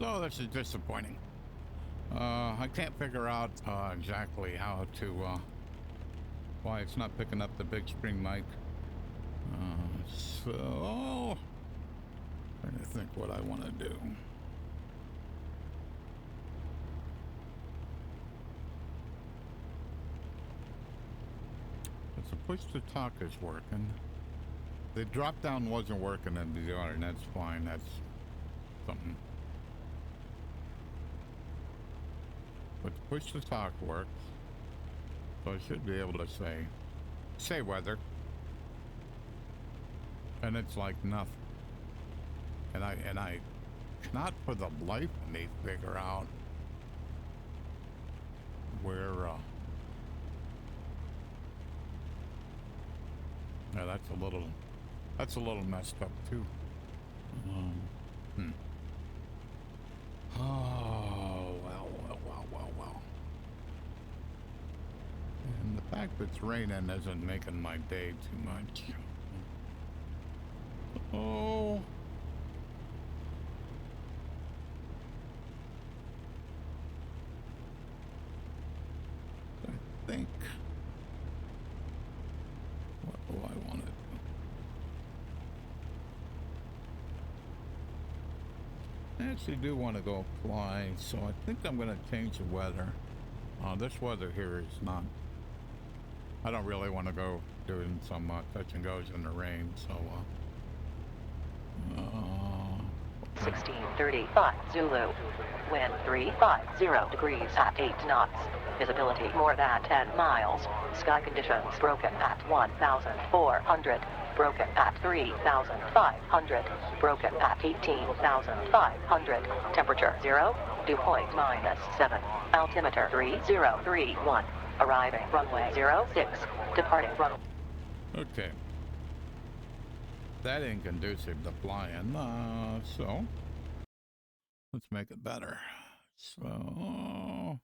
[SPEAKER 1] So this is disappointing. I can't figure out exactly how to, why it's not picking up the big screen mic. So, trying to think what I want to do. It's a push to talk is working. The drop down wasn't working in the other, and that's fine. That's something. But the push to talk works. So I should be able to say weather. And it's like nothing. And I cannot for the life of me figure out where, yeah, that's a little messed up too. Oh, well. And the fact that it's raining isn't making my day too much. Oh. I think. What do I want to do? I actually do want to go apply, so I think I'm going to change the weather. This weather here is not. I don't really want to go doing some touch and goes in the rain, so.
[SPEAKER 3] 1635 Zulu. Wind 350 degrees at 8 knots. Visibility more than 10 miles. Sky conditions broken at 1,400. Broken at 3,500. Broken at 18,500. Temperature 0. Dew point -7. Altimeter 3031. Arriving runway 06. Departing runway.
[SPEAKER 1] Okay. That ain't conducive to flying, so let's make it better. So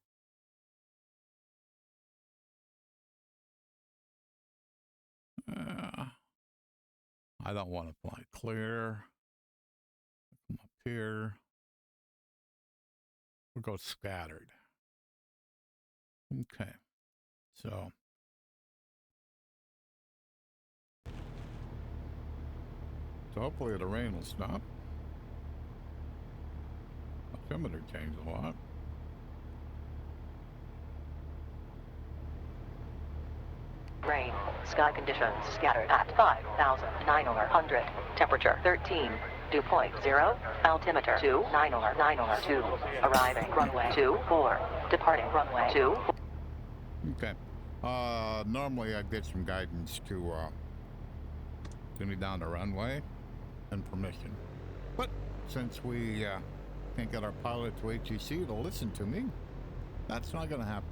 [SPEAKER 1] I don't want to fly clear. Come up here. We'll go scattered. Okay. So hopefully the rain will stop. Altimeter changed a lot.
[SPEAKER 3] Rain. Sky conditions scattered at 5,900. Temperature 13. Dew point 0. Altimeter 2902. Arriving runway 24. Departing runway 24.
[SPEAKER 1] Okay. Normally I'd get some guidance to get me down the runway and permission. But since we can't get our pilot to ATC to listen to me, that's not going to happen.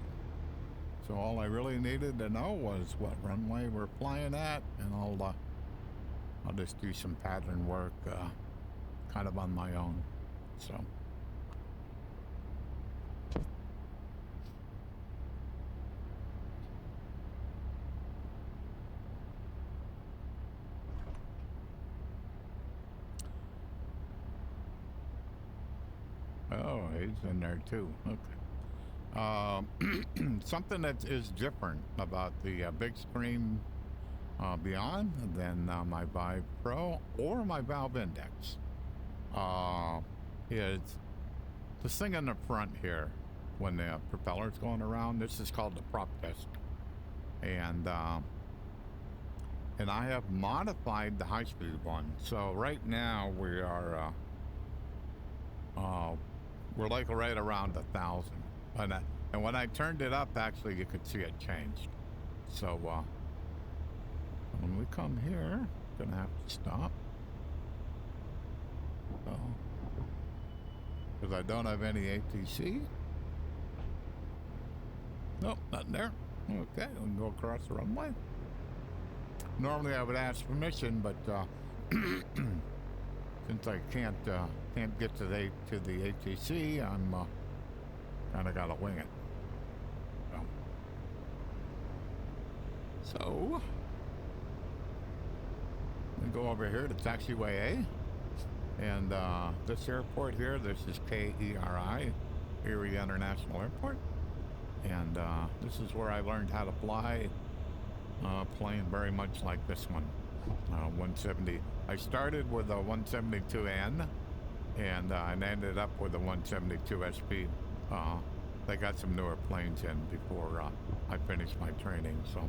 [SPEAKER 1] So all I really needed to know was what runway we're flying at, and I'll just do some pattern work kind of on my own. So. Oh, he's in there too. Okay. Something that is different about the Bigscreen Beyond than my Vive Pro or my Valve Index is this thing in the front here when the propeller's going around. This is called the prop disc, and I have modified the high-speed one. So right now we are we're like right around 1,000. And when I turned it up, actually, you could see it changed. So, when we come here, gonna have to stop. Because I don't have any ATC. Nope, nothing there. Okay, we can go across the runway. Normally I would ask permission, but since I can't get to the ATC, I'm kind of got to wing it. So we go over here to taxiway A. And this airport here, this is KERI, Erie International Airport. And this is where I learned how to fly a plane very much like this one. 170. I started with a 172N, and I ended up with a 172 SP. They got some newer planes in before I finished my training, so.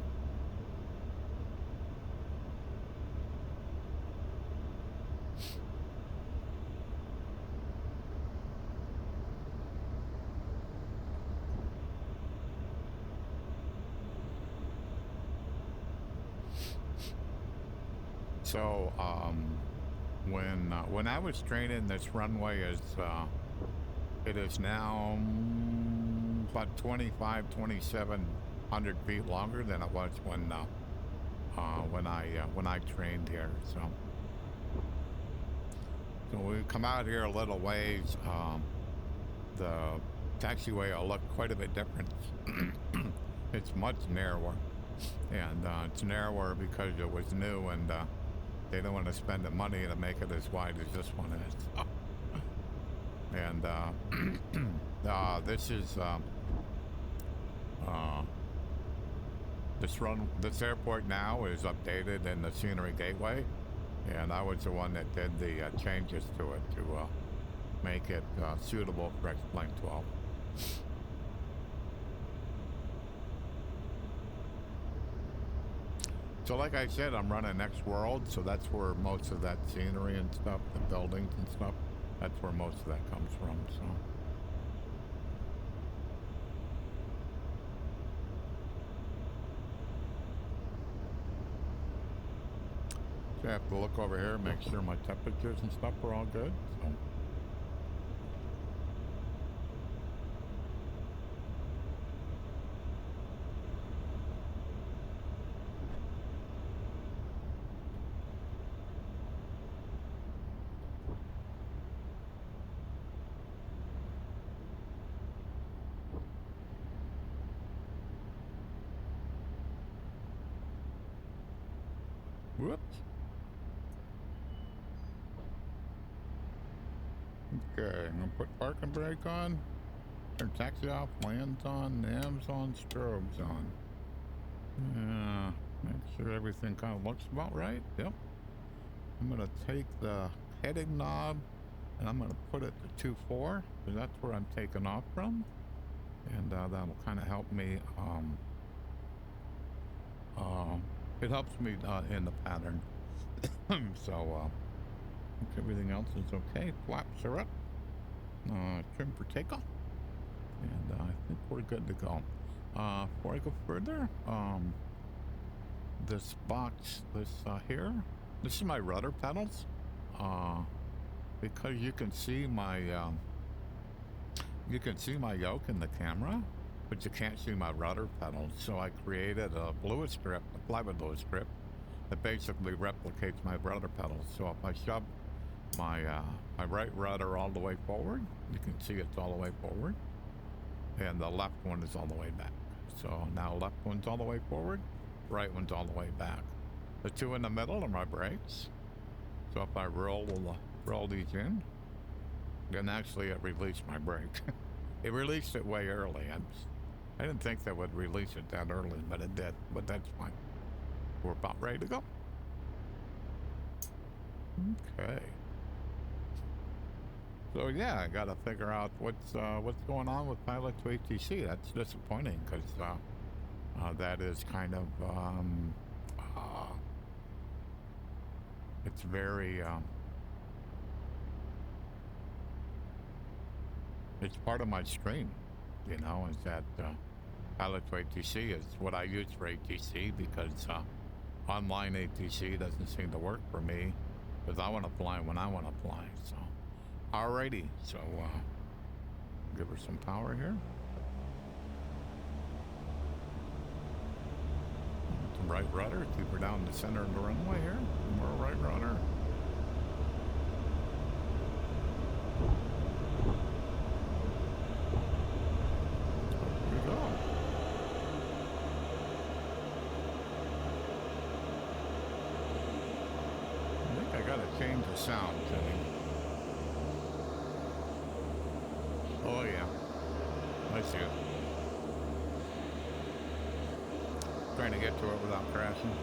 [SPEAKER 1] So, when I was training, this runway is it is now about 2,700 feet longer than it was when I trained here. So we come out here a little ways. The taxiway will look quite a bit different. It's much narrower, and it's narrower because it was new, and they don't want to spend the money to make it as wide as this one is. And this is this airport now is updated in the Scenery Gateway, and I was the one that did the changes to it to make it suitable for X-Plane 12. So like I said, I'm running Next World, so that's where most of that scenery and stuff, the buildings and stuff, that's where most of that comes from, so. So I have to look over here, make sure my temperatures and stuff are all good, so. Whoops. Okay, I'm gonna put parking brake on, turn taxi off, lands on, NAVs on, strobes on. Yeah, make sure everything kind of looks about right. Yep. I'm gonna take the heading knob and I'm gonna put it to 2.4 because that's where I'm taking off from, and that'll kind of help me. It helps me in the pattern. So everything else is okay. Flaps are up. Trim for takeoff, and I think we're good to go. Before I go further, this box, this here, this is my rudder pedals. Because you can see my yoke in the camera, but you can't see my rudder pedals. So I created a Lewis script, a plywood Lewis script, that basically replicates my rudder pedals. So if I shove my right rudder all the way forward, you can see it's all the way forward, and the left one is all the way back. So now left one's all the way forward, right one's all the way back. The two in the middle are my brakes. So if I roll these in, then actually it released my brake. It released it way early. I didn't think that would release it that early, but it did. But that's fine. We're about ready to go. Okay. So yeah, I got to figure out what's going on with Pilot to ATC. That's disappointing because that is kind of it's very it's part of my stream, you know, is that Pilot to ATC is what I use for ATC because online ATC doesn't seem to work for me because I want to fly when I want to fly. So, alrighty, so give her some power here. Some right rudder, keep her down the center of the runway here. More right rudder. Change the sound setting. Oh, yeah. I see it. Trying to get to it without crashing.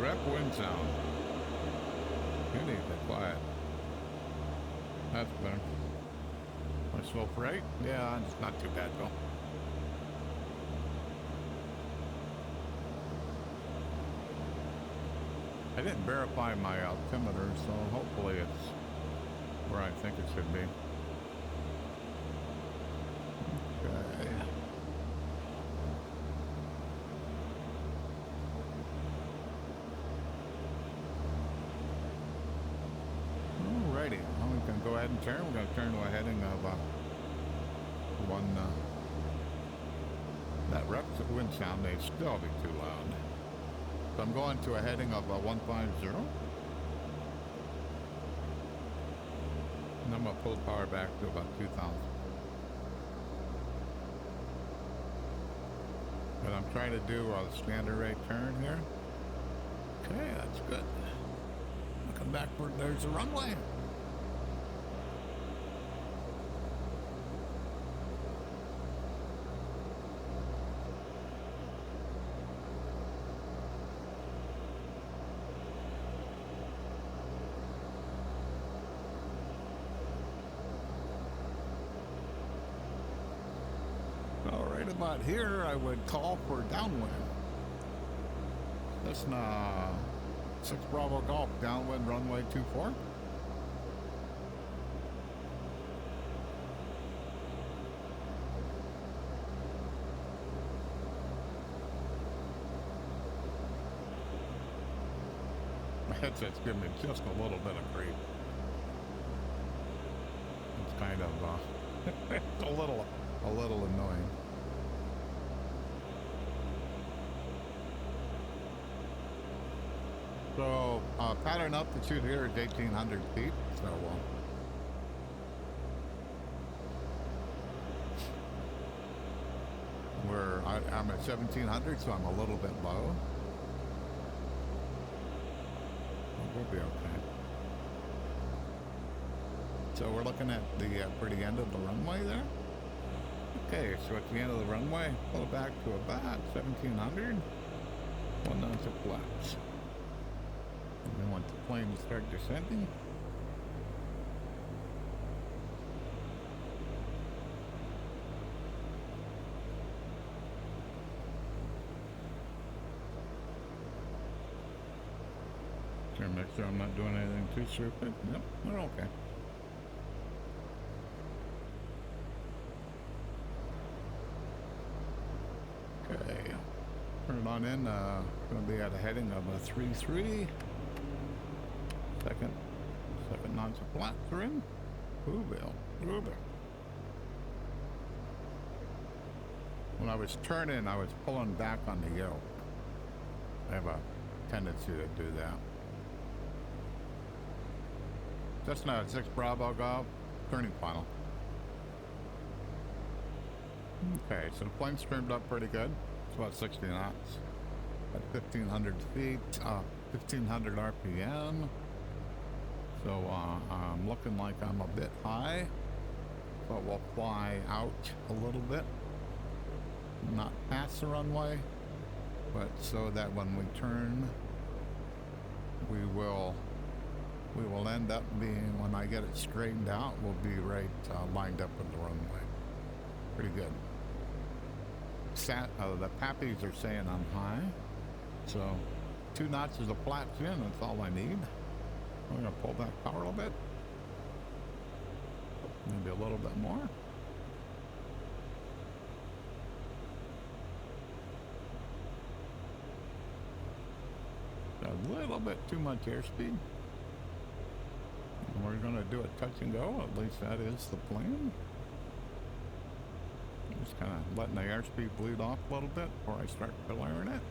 [SPEAKER 1] Rep wind sound. You need to be quiet. That's better. My slope rate? Yeah, it's not too bad though. I didn't verify my altimeter, so hopefully it's where I think it should be. Okay. Alrighty, well, we can go ahead and turn. We're going to turn to a heading of that rep wind sound may still be too loud. So I'm going to a heading of 150. And I'm going to pull the power back to about 2,000. But I'm trying to do a standard rate turn here. Okay, that's good. Looking backward, there's the runway. Right about here, I would call for downwind. Cessna 6 Bravo Golf, downwind runway 24. My headset's giving me just a little bit of grief. It's kind of it's a little annoying. So, pattern altitude here is 1,800 feet, so I'm at 1,700, so I'm a little bit low. We'll be okay. So we're looking at the pretty end of the runway there. Okay, so at the end of the runway, pull it back to about 1,700. 1 ounce of flaps. And then once the plane will start descending, trying to make sure I'm not doing anything too stupid. Nope, we're okay. Okay, turn it on in. Going to be at a heading of a 3-3. Second notch of flaps are in. Whooville. When I was turning, I was pulling back on the yoke. I have a tendency to do that. Cessna 6 Bravo Golf, turning final. Okay, so the plane's trimmed up pretty good. It's about 60 knots. At 1,500 feet, 1,500 RPM. So I'm looking like I'm a bit high, but we'll fly out a little bit. Not past the runway, but so that when we turn, we will end up being, when I get it straightened out, we'll be right lined up with the runway. Pretty good. The pappies are saying I'm high, so 2 notches of flaps in, that's all I need. I'm gonna pull back power a little bit. Maybe a little bit more. A little bit too much airspeed. And we're gonna do a touch and go, at least that is the plan. Just kind of letting the airspeed bleed off a little bit before I start firing it.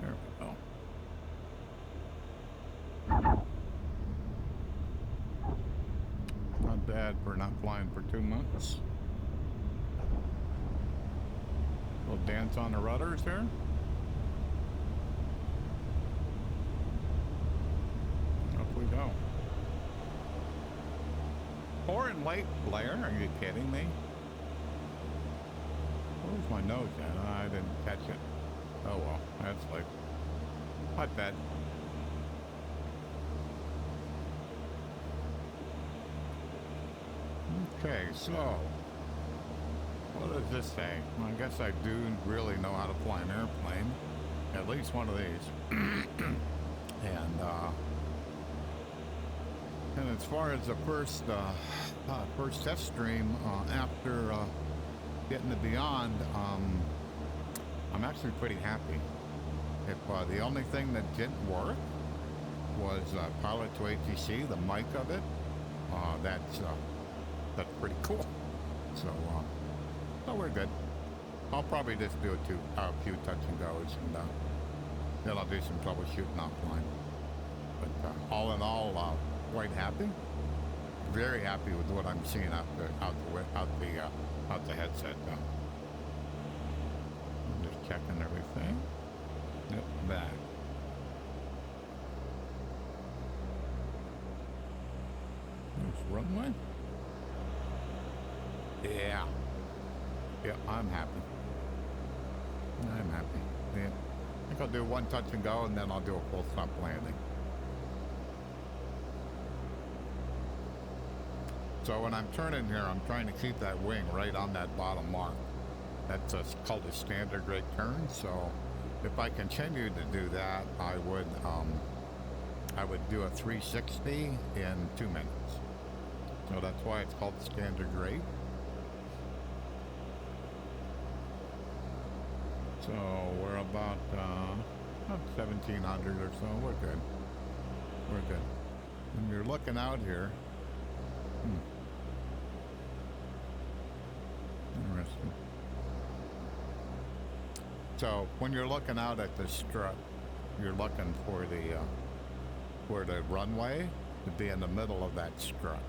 [SPEAKER 1] There we go. Not bad for not flying for 2 months. Little dance on the rudders here. Up we go. Pouring late, Blair? Are you kidding me? Where's my nose at? I didn't catch it. Oh well, that's like not bad. Okay, so what does this say? Well, I guess I do really know how to fly an airplane, at least one of these. And as far as the first test stream after getting to Beyond, I'm actually pretty happy. If the only thing that didn't work was Pilot to ATC, the mic of it, that's pretty cool. So, so we're good. I'll probably just do a few touch and goes, and then I'll do some troubleshooting offline. But all in all, quite happy. Very happy with what I'm seeing out the headset. I'm just checking everything. Yep, back. There's runway. Yeah. Yeah, I'm happy. I'm happy. Yeah. I think I'll do one touch and go, and then I'll do a full stop landing. So when I'm turning here, I'm trying to keep that wing right on that bottom mark. That's called a standard rate turn. So if I continue to do that, I would do a 360 in 2 minutes. So that's why it's called standard rate. So we're about 1700 or so. We're good. We're good. When you're looking out here, interesting. So when you're looking out at the strut, you're looking for the runway to be in the middle of that strut.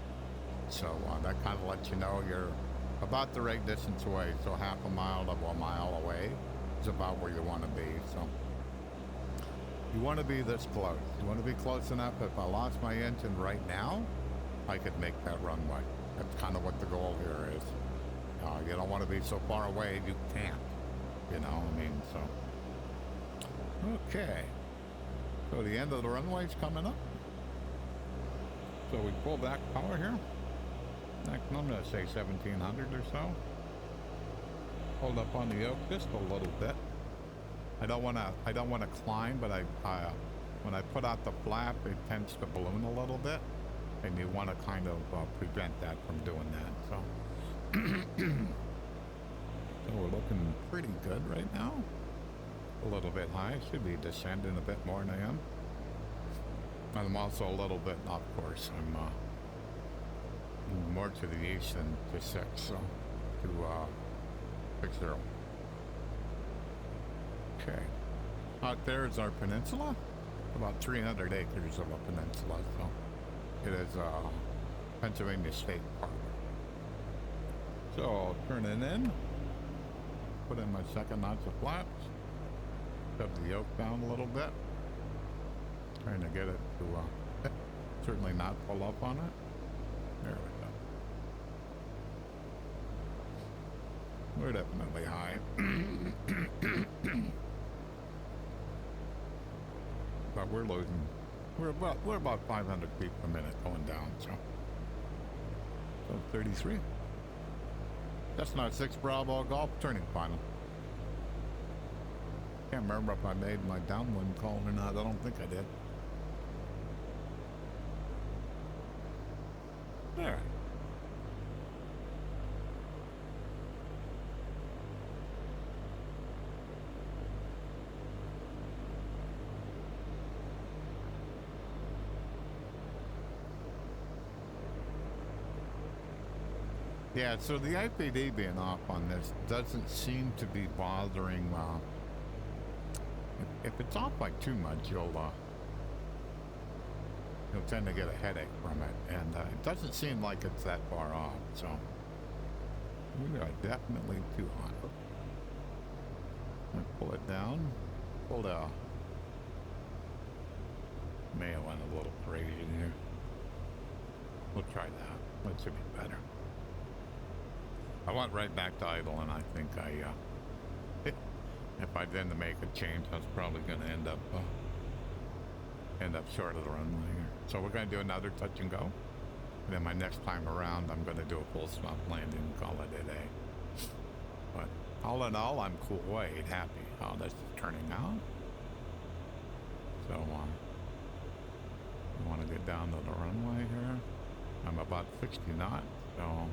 [SPEAKER 1] So that kind of lets you know you're about the right distance away. So half a mile to 1 mile away is about where you want to be. So you want to be this close. You want to be close enough. If I lost my engine right now, I could make that runway. That's kind of what the goal here is. You don't want to be so far away you can't. You know, I mean, so. Okay. So the end of the runway's coming up. So we pull back power here. I'm going to say 1700 or so. Hold up on the yoke just a little bit. I don't want to climb, but when I put out the flap, it tends to balloon a little bit, and you want to kind of prevent that from doing that. So, so we're looking pretty good right now. A little bit high. Should be descending a bit more than I am. I'm also a little bit off course. I'm more to the east than to 6, so to 60. Okay. Out there is our peninsula. About 300 acres of a peninsula, so it is Pennsylvania State Park. So turning in, put in my second notch of flaps, shove the yoke down a little bit, trying to get it to certainly not pull up on it. There we go. We're definitely high. But we're losing. We're about 500 feet per minute going down, so 33. That's not 6 Bravo Golf turning final. Can't remember if I made my downwind call or not. I don't think I did. There. Yeah, so the IPD being off on this doesn't seem to be bothering. If it's off by too much, you'll tend to get a headache from it, and it doesn't seem like it's that far off. So we are definitely too hot. Pull it down. Pull down. May have went a little crazy here. We'll try that. That should be better. I went right back to idle, and I think if I didn't make a change, I was probably going to end up short of the runway here. So we're going to do another touch and go. And then my next time around, I'm going to do a full stop landing and call it a day. But all in all, I'm quite happy how this is turning out. So I want to get down to the runway here. I'm about 60 knots, so I'm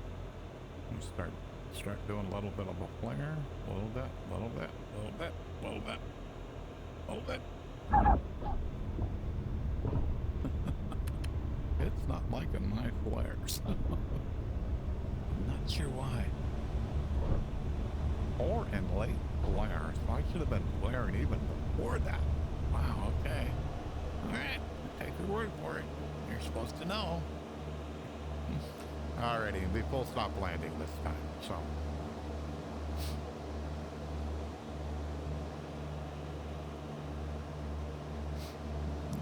[SPEAKER 1] start doing a little bit of a flare, a little bit, little bit, little bit, little bit, little bit. It's not liking my flares. I'm not sure why. Or in late flare, so I should have been flaring even before that. Wow, okay. Alright, take your word for it. You're supposed to know. Alrighty, it'll be full stop landing this time, so.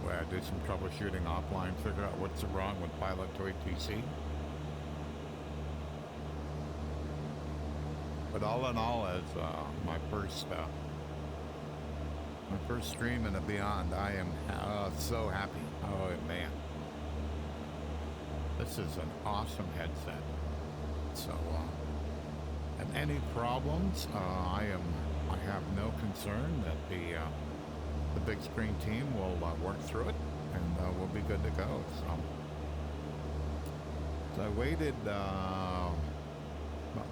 [SPEAKER 1] Well, I did some troubleshooting offline, figure out what's wrong with Pilot to ATC. But all in all, as my first stream in the Beyond, I am so happy. Oh man, this is an awesome headset. So, and any problems, I have no concern that the Bigscreen team will work through it, and we'll be good to go. So I waited about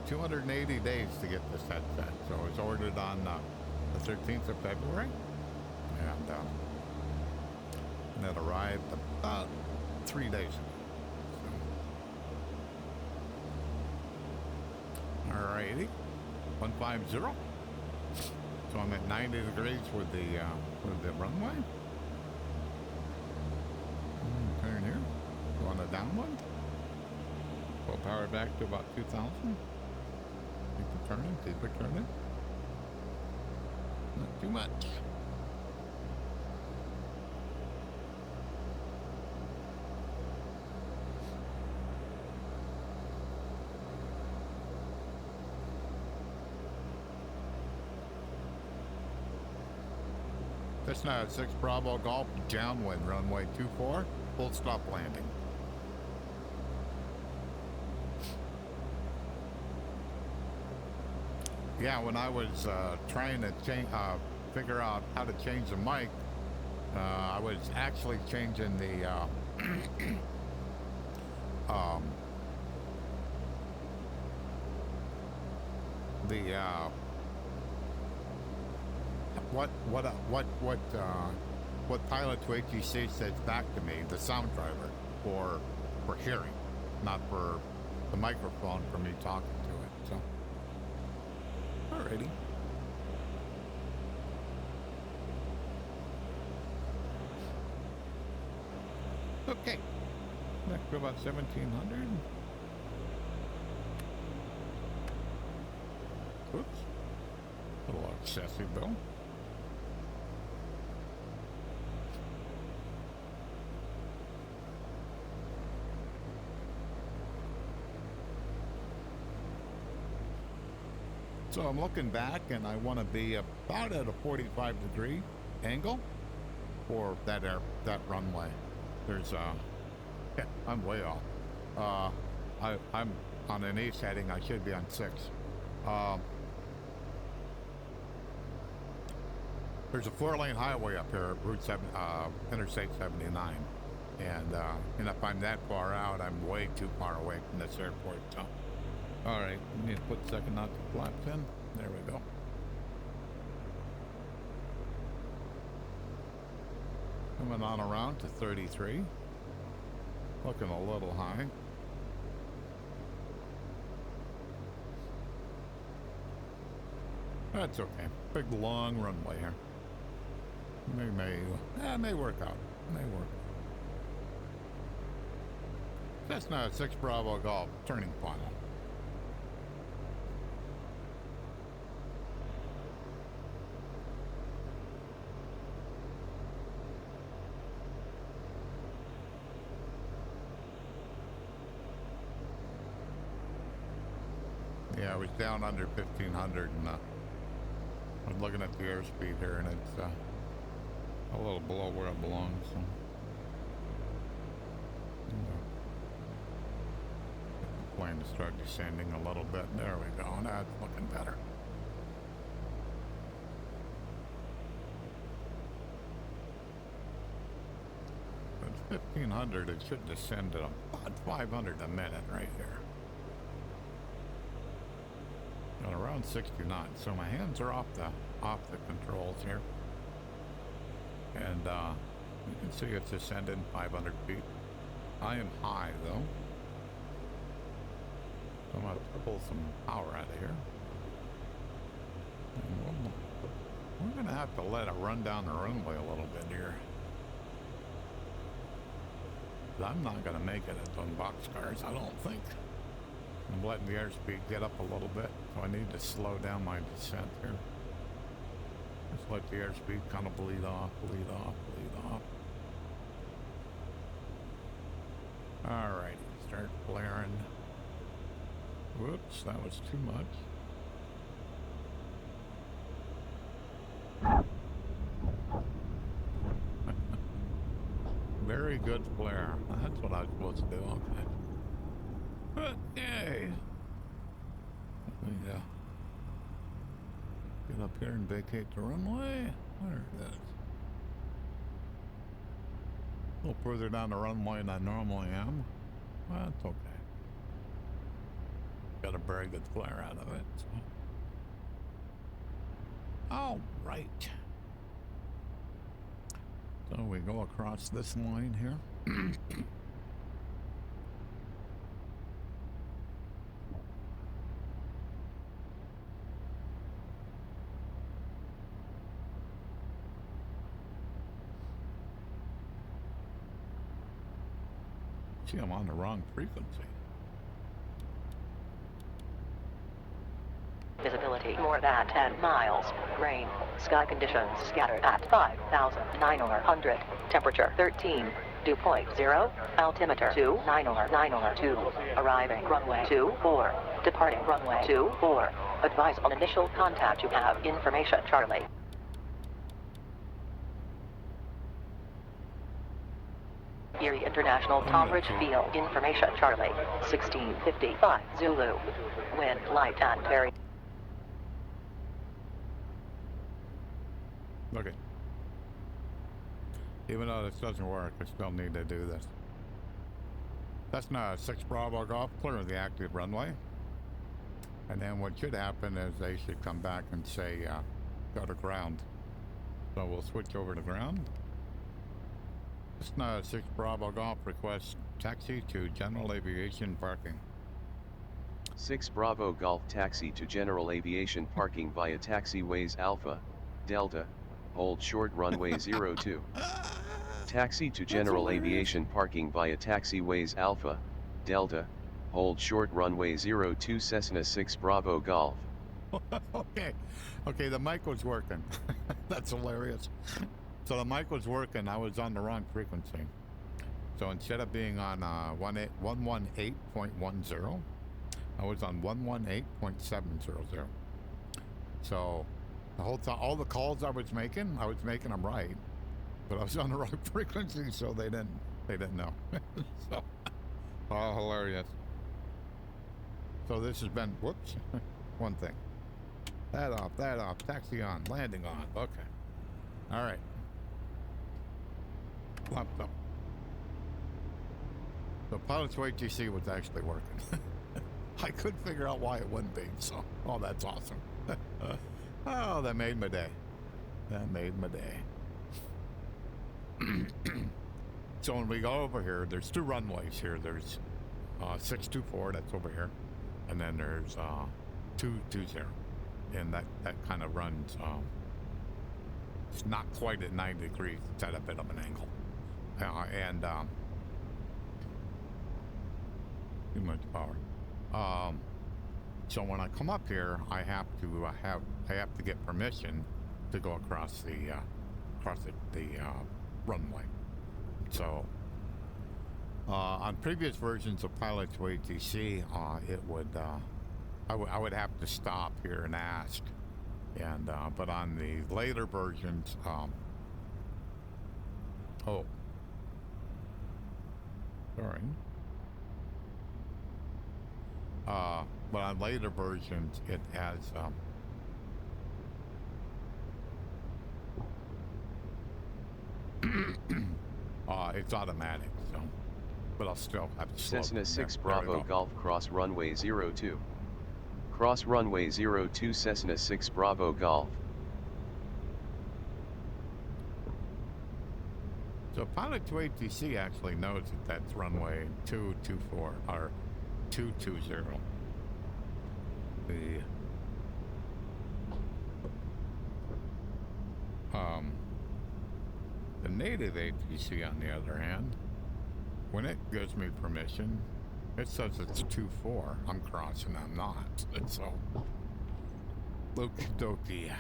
[SPEAKER 1] 280 days to get this headset. So it was ordered on the 13th of February, and it arrived about 3 days ago. So. Alrighty, 150. So I'm at 90 degrees with the runway. Turn here, go on a downwind. Full power back to about 2,000. Keep it turning, keep it turning. Not too much. That's now at 6 Bravo Golf, downwind, runway 24, full stop landing. Yeah, when I was trying to figure out how to change the mic, I was actually changing the what Pilot to ATC says back to me, the sound driver for hearing, not for the microphone for me talking to it. So. Alrighty. Okay. Back to about 1,700. Oops. A little excessive though. So I'm looking back, and I want to be about at a 45-degree angle for that runway. There's yeah, I'm way off. I'm on an east heading. I should be on 6. There's a 4-lane highway up here, Interstate 79, and if I'm that far out, I'm way too far away from this airport. So. All right, we need to put the second knot to flaps in. There we go. Coming on around to 33. Looking a little high. That's okay. Big long runway here. May work out. May work. That's not a 6 Bravo Golf turning final. Yeah, I was down under 1500, and I'm looking at the airspeed here, and it's a little below where it belongs. So. Plane to start descending a little bit. There we go. Now it's looking better. At 1500, it should descend at about 500 a minute right here. At around 60 knots. So my hands are off the controls here. And you can see it's descending 500 feet. I am high though. So I'm going to pull some power out of here. And we're going to have to let it run down the runway a little bit here. I'm not going to make it at those boxcars, I don't think. I'm letting the airspeed get up a little bit, so I need to slow down my descent here. Just let the airspeed kind of bleed off, bleed off, bleed off. Alright, start flaring. Whoops, that was too much. Very good flare. That's what I was supposed to do. Okay. Okay. Yeah. Get up here and vacate the runway. There it is. A little further down the runway than I normally am. That's okay. Got a very good flare out of it. So. All right. So we go across this line here. See, I'm on the wrong frequency.
[SPEAKER 3] Visibility more than 10 miles. Rain. Sky conditions scattered at 5,900. Temperature 13. Dew point 0. Altimeter 2. Arriving runway 24. Departing runway 24. Advise on initial contact. You have information, Charlie. Erie International Tom Ridge Field. Information, Charlie. 1655 Zulu. Wind light and very.
[SPEAKER 1] Okay. Even though this doesn't work, I still need to do this. That's not 6 Bravo Golf, clear the active runway. And then what should happen is they should come back and say, go to ground. So we'll switch over to ground. It's not 6 Bravo Golf, request taxi to general aviation parking.
[SPEAKER 2] 6 Bravo Golf taxi to general aviation parking via taxiways Alpha, Delta, hold short runway 02. Taxi to general aviation parking via taxiways Alpha, Delta, hold short runway 02 Cessna 6 Bravo Golf.
[SPEAKER 1] Okay, the mic was working. That's hilarious. So the mic was working, I was on the wrong frequency. So instead of being on 118.10, I was on 118.700. So the whole time, all the calls I was making them right, but I was on the wrong frequency, so they didn't know. So, oh, hilarious. So this has been, whoops, one thing. That off, taxi on, landing on, okay. All right. Locked up. So Pilot's ATC was actually working. I couldn't figure out why it wouldn't be, so, oh, that's awesome. Oh, that made my day. That made my day. So when we go over here, there's 2 runways here. There's 624, that's over here. And then there's 220. And that kind of runs, it's not quite at 90 degrees. It's at a bit of an angle. Too much power. So when I come up here, I have to get permission to go across the runway. So on previous versions of Pilot's ATC, it would I would have to stop here and ask. And but on the later versions, oh, sorry. But on later versions, it has it's automatic, so. But I'll still have to slow
[SPEAKER 2] Cessna
[SPEAKER 1] it
[SPEAKER 2] 6
[SPEAKER 1] down. There we
[SPEAKER 2] Bravo
[SPEAKER 1] go.
[SPEAKER 2] Golf Cross Runway 02. Cross Runway 02 Cessna 6 Bravo Golf.
[SPEAKER 1] So Pilot 2ATC actually knows that that's runway 224 or 220. The native ATC, on the other hand, when it gives me permission, it says it's 24. I'm crossing, I'm not. So, okie dokie.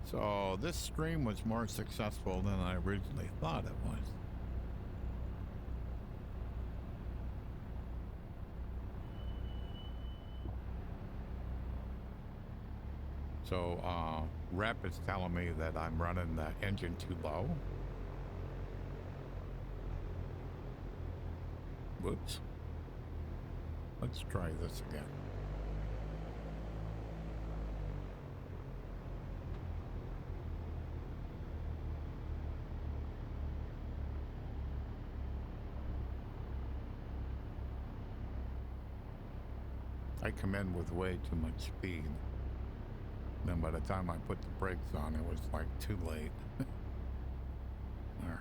[SPEAKER 1] So this stream was more successful than I originally thought it was. So Rep is telling me that I'm running the engine too low. Whoops. Let's try this again. I come in with way too much speed. Then by the time I put the brakes on, it was like too late. All right.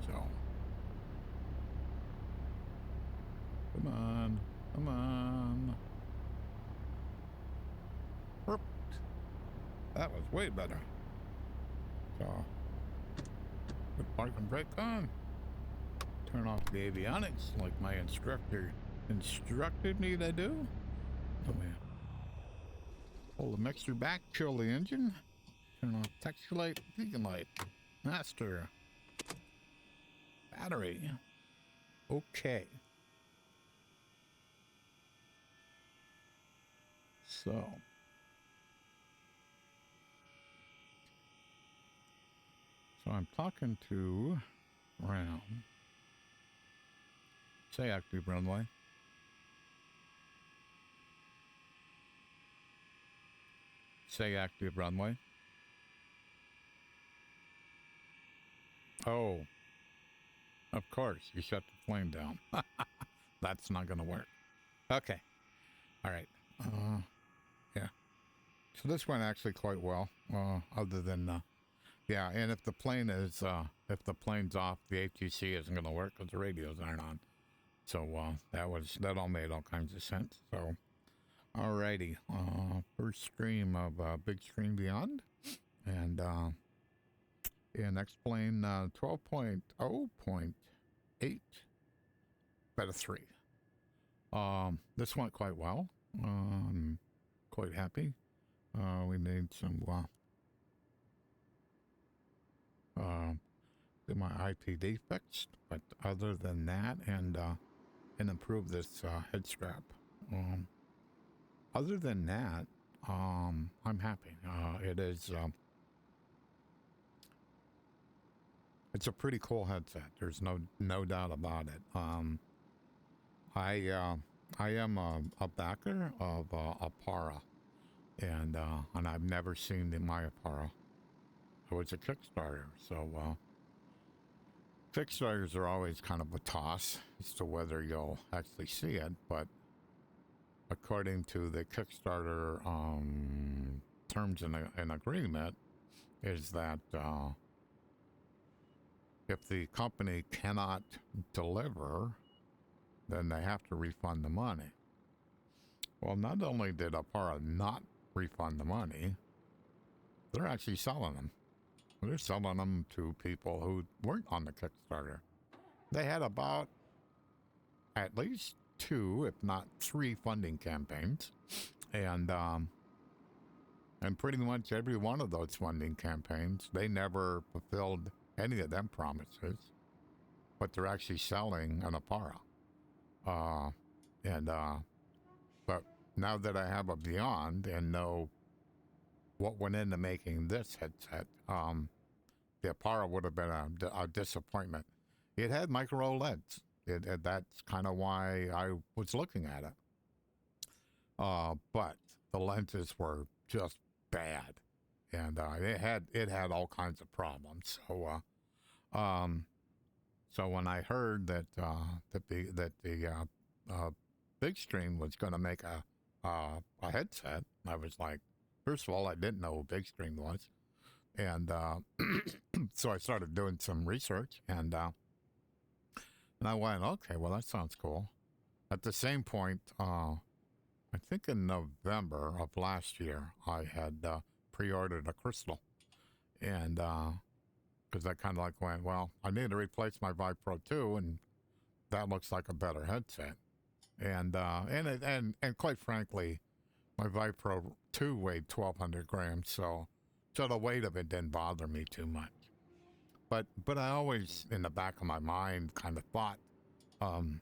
[SPEAKER 1] So. Come on. Come on. Perfect. That was way better. So. Put park and brake on. Turn off the avionics like my instructor instructed me to do. Oh man. Pull the mixer back, chill the engine, turn off texture light, beacon light, master, battery. Okay. So I'm talking to Ram. Say active runway. Say active runway. Oh, of course, you shut the flame down. That's not going to work. Okay. All right. Yeah. So this went actually quite well, other than, yeah, and if the plane is, if the plane's off, the ATC isn't going to work because the radios aren't on. So, that all made all kinds of sense. So, alrighty, first stream of Bigscreen Beyond, and next plane 12.0.8 beta 3. This went quite well. Quite happy. We made some get my IPD fixed, but other than that, and improve this head strap. Other than that, I'm happy. It is. It's a pretty cool headset. There's no doubt about it. I am a backer of Apara, and I've never seen my Apara. It was a Kickstarter, so Kickstarters are always kind of a toss as to whether you'll actually see it, but according to the Kickstarter terms and agreement, is that if the company cannot deliver, then they have to refund the money. Well, not only did Apara not refund the money, they're actually selling them. They're selling them to people who weren't on the Kickstarter. They had about at least 2, if not 3 funding campaigns. And And pretty much every one of those funding campaigns, they never fulfilled any of them promises, but they're actually selling an Apara. Uh, and but now that I have a Beyond and know what went into making this headset, the Apara would have been a disappointment. It had micro OLEDs. That's kind of why I was looking at it. But the lenses were just bad, and it had all kinds of problems. So when I heard that the Bigscreen was going to make a headset, I was like, first of all, I didn't know who Bigscreen was, and so I started doing some research, and I went, okay, well, that sounds cool. At the same point, I think in November of last year, I had pre-ordered a Crystal, and because I kind of like went, well, I need to replace my Vive Pro 2, and that looks like a better headset. And quite frankly, my Vive Pro 2 weighed 1,200 grams, so the weight of it didn't bother me too much. But I always, in the back of my mind, kind of thought, it'd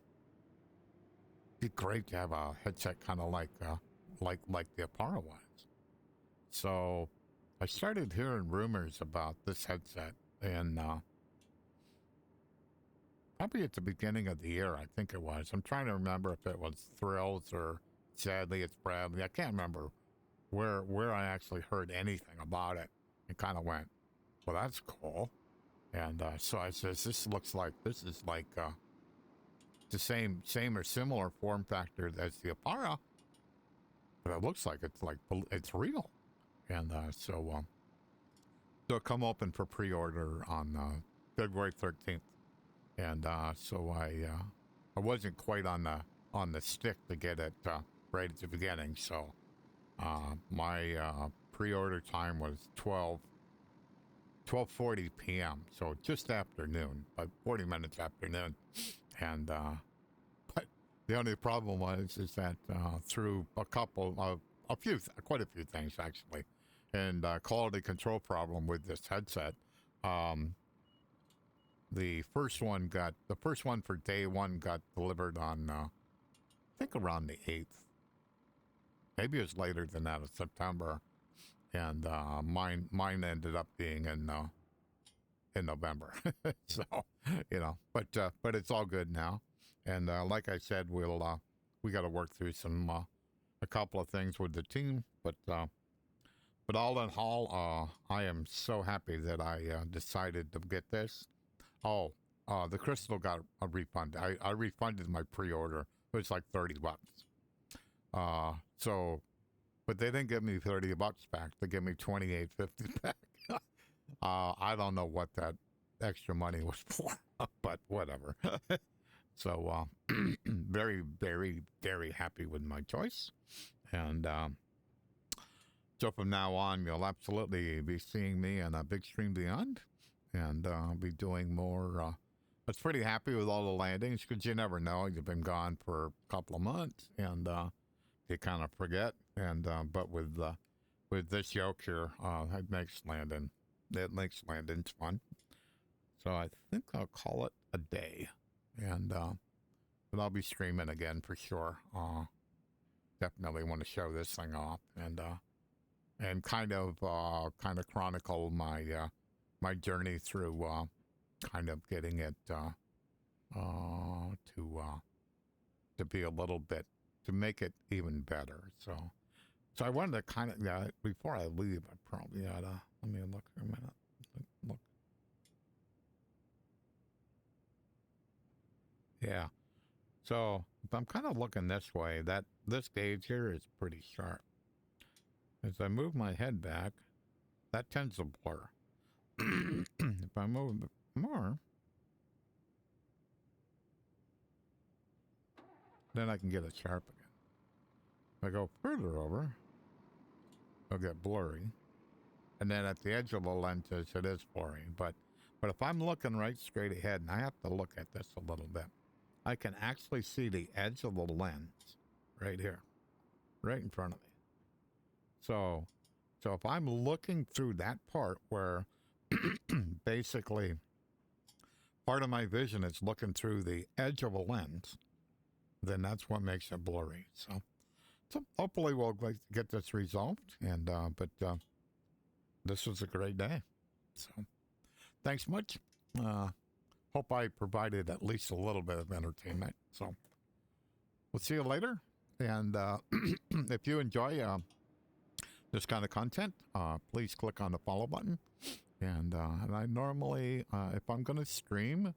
[SPEAKER 1] be great to have a headset kind of like the Apara was. So I started hearing rumors about this headset, and probably at the beginning of the year, I think it was. I'm trying to remember if it was Thrills or Sadly It's Bradley. I can't remember where I actually heard anything about it, and kind of went, well, that's cool. And so I says, this is like the same or similar form factor as the Apara, but it looks like it's real. And so it'll come open for pre-order on February 13th. And so I wasn't quite on the stick to get it right at the beginning. So my pre-order time was 12:40 p.m. So just afternoon, about 40 minutes after noon. And but the only problem is that through quite a few things actually, and quality control problem with this headset. The first one for day one got delivered on I think around the 8th. Maybe it was later than that, of September. And mine ended up being in November. So, but it's all good now. And like I said, we got to work through a couple of things with the team. But all in all, I am so happy that I decided to get this. Oh, the Crystal got a refund. I refunded my pre-order. It was like $30. But they didn't give me $30 back. They gave me $28.50 back. I don't know what that extra money was for, but whatever. So very, very, very happy with my choice. And so from now on, you'll absolutely be seeing me on a Bigscreen Beyond, and I'll be doing more. I was pretty happy with all the landings, because you never know. You've been gone for a couple of months, and you kind of forget. And but with this yoke here, it makes landing fun. So I think I'll call it a day, and but I'll be streaming again for sure. Definitely want to show this thing off, and kind of chronicle my journey through kind of getting it to be a little bit, to make it even better. So I wanted to before I leave, I probably ought to, let me look for a minute. Look. Yeah. So if I'm kind of looking this way, this gauge here is pretty sharp. As I move my head back, that tends to blur. If I move more, then I can get it sharp again. If I go further over, it'll get blurry. And then at the edge of the lenses, it is blurry. But if I'm looking right straight ahead, and I have to look at this a little bit, I can actually see the edge of the lens right here, right in front of me. So So if I'm looking through that part where basically part of my vision is looking through the edge of a lens, then that's what makes it blurry. So hopefully we'll get this resolved. And but this was a great day. So thanks much. Hope I provided at least a little bit of entertainment. So we'll see you later. And if you enjoy this kind of content, please click on the follow button. And I normally, if I'm going to stream,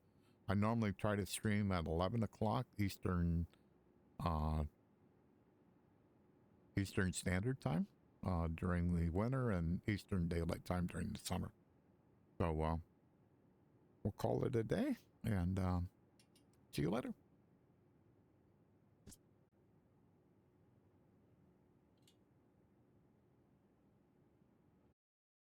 [SPEAKER 1] I normally try to stream at 11 o'clock Eastern Standard Time during the winter and Eastern Daylight Time during the summer. So we'll call it a day and see you later.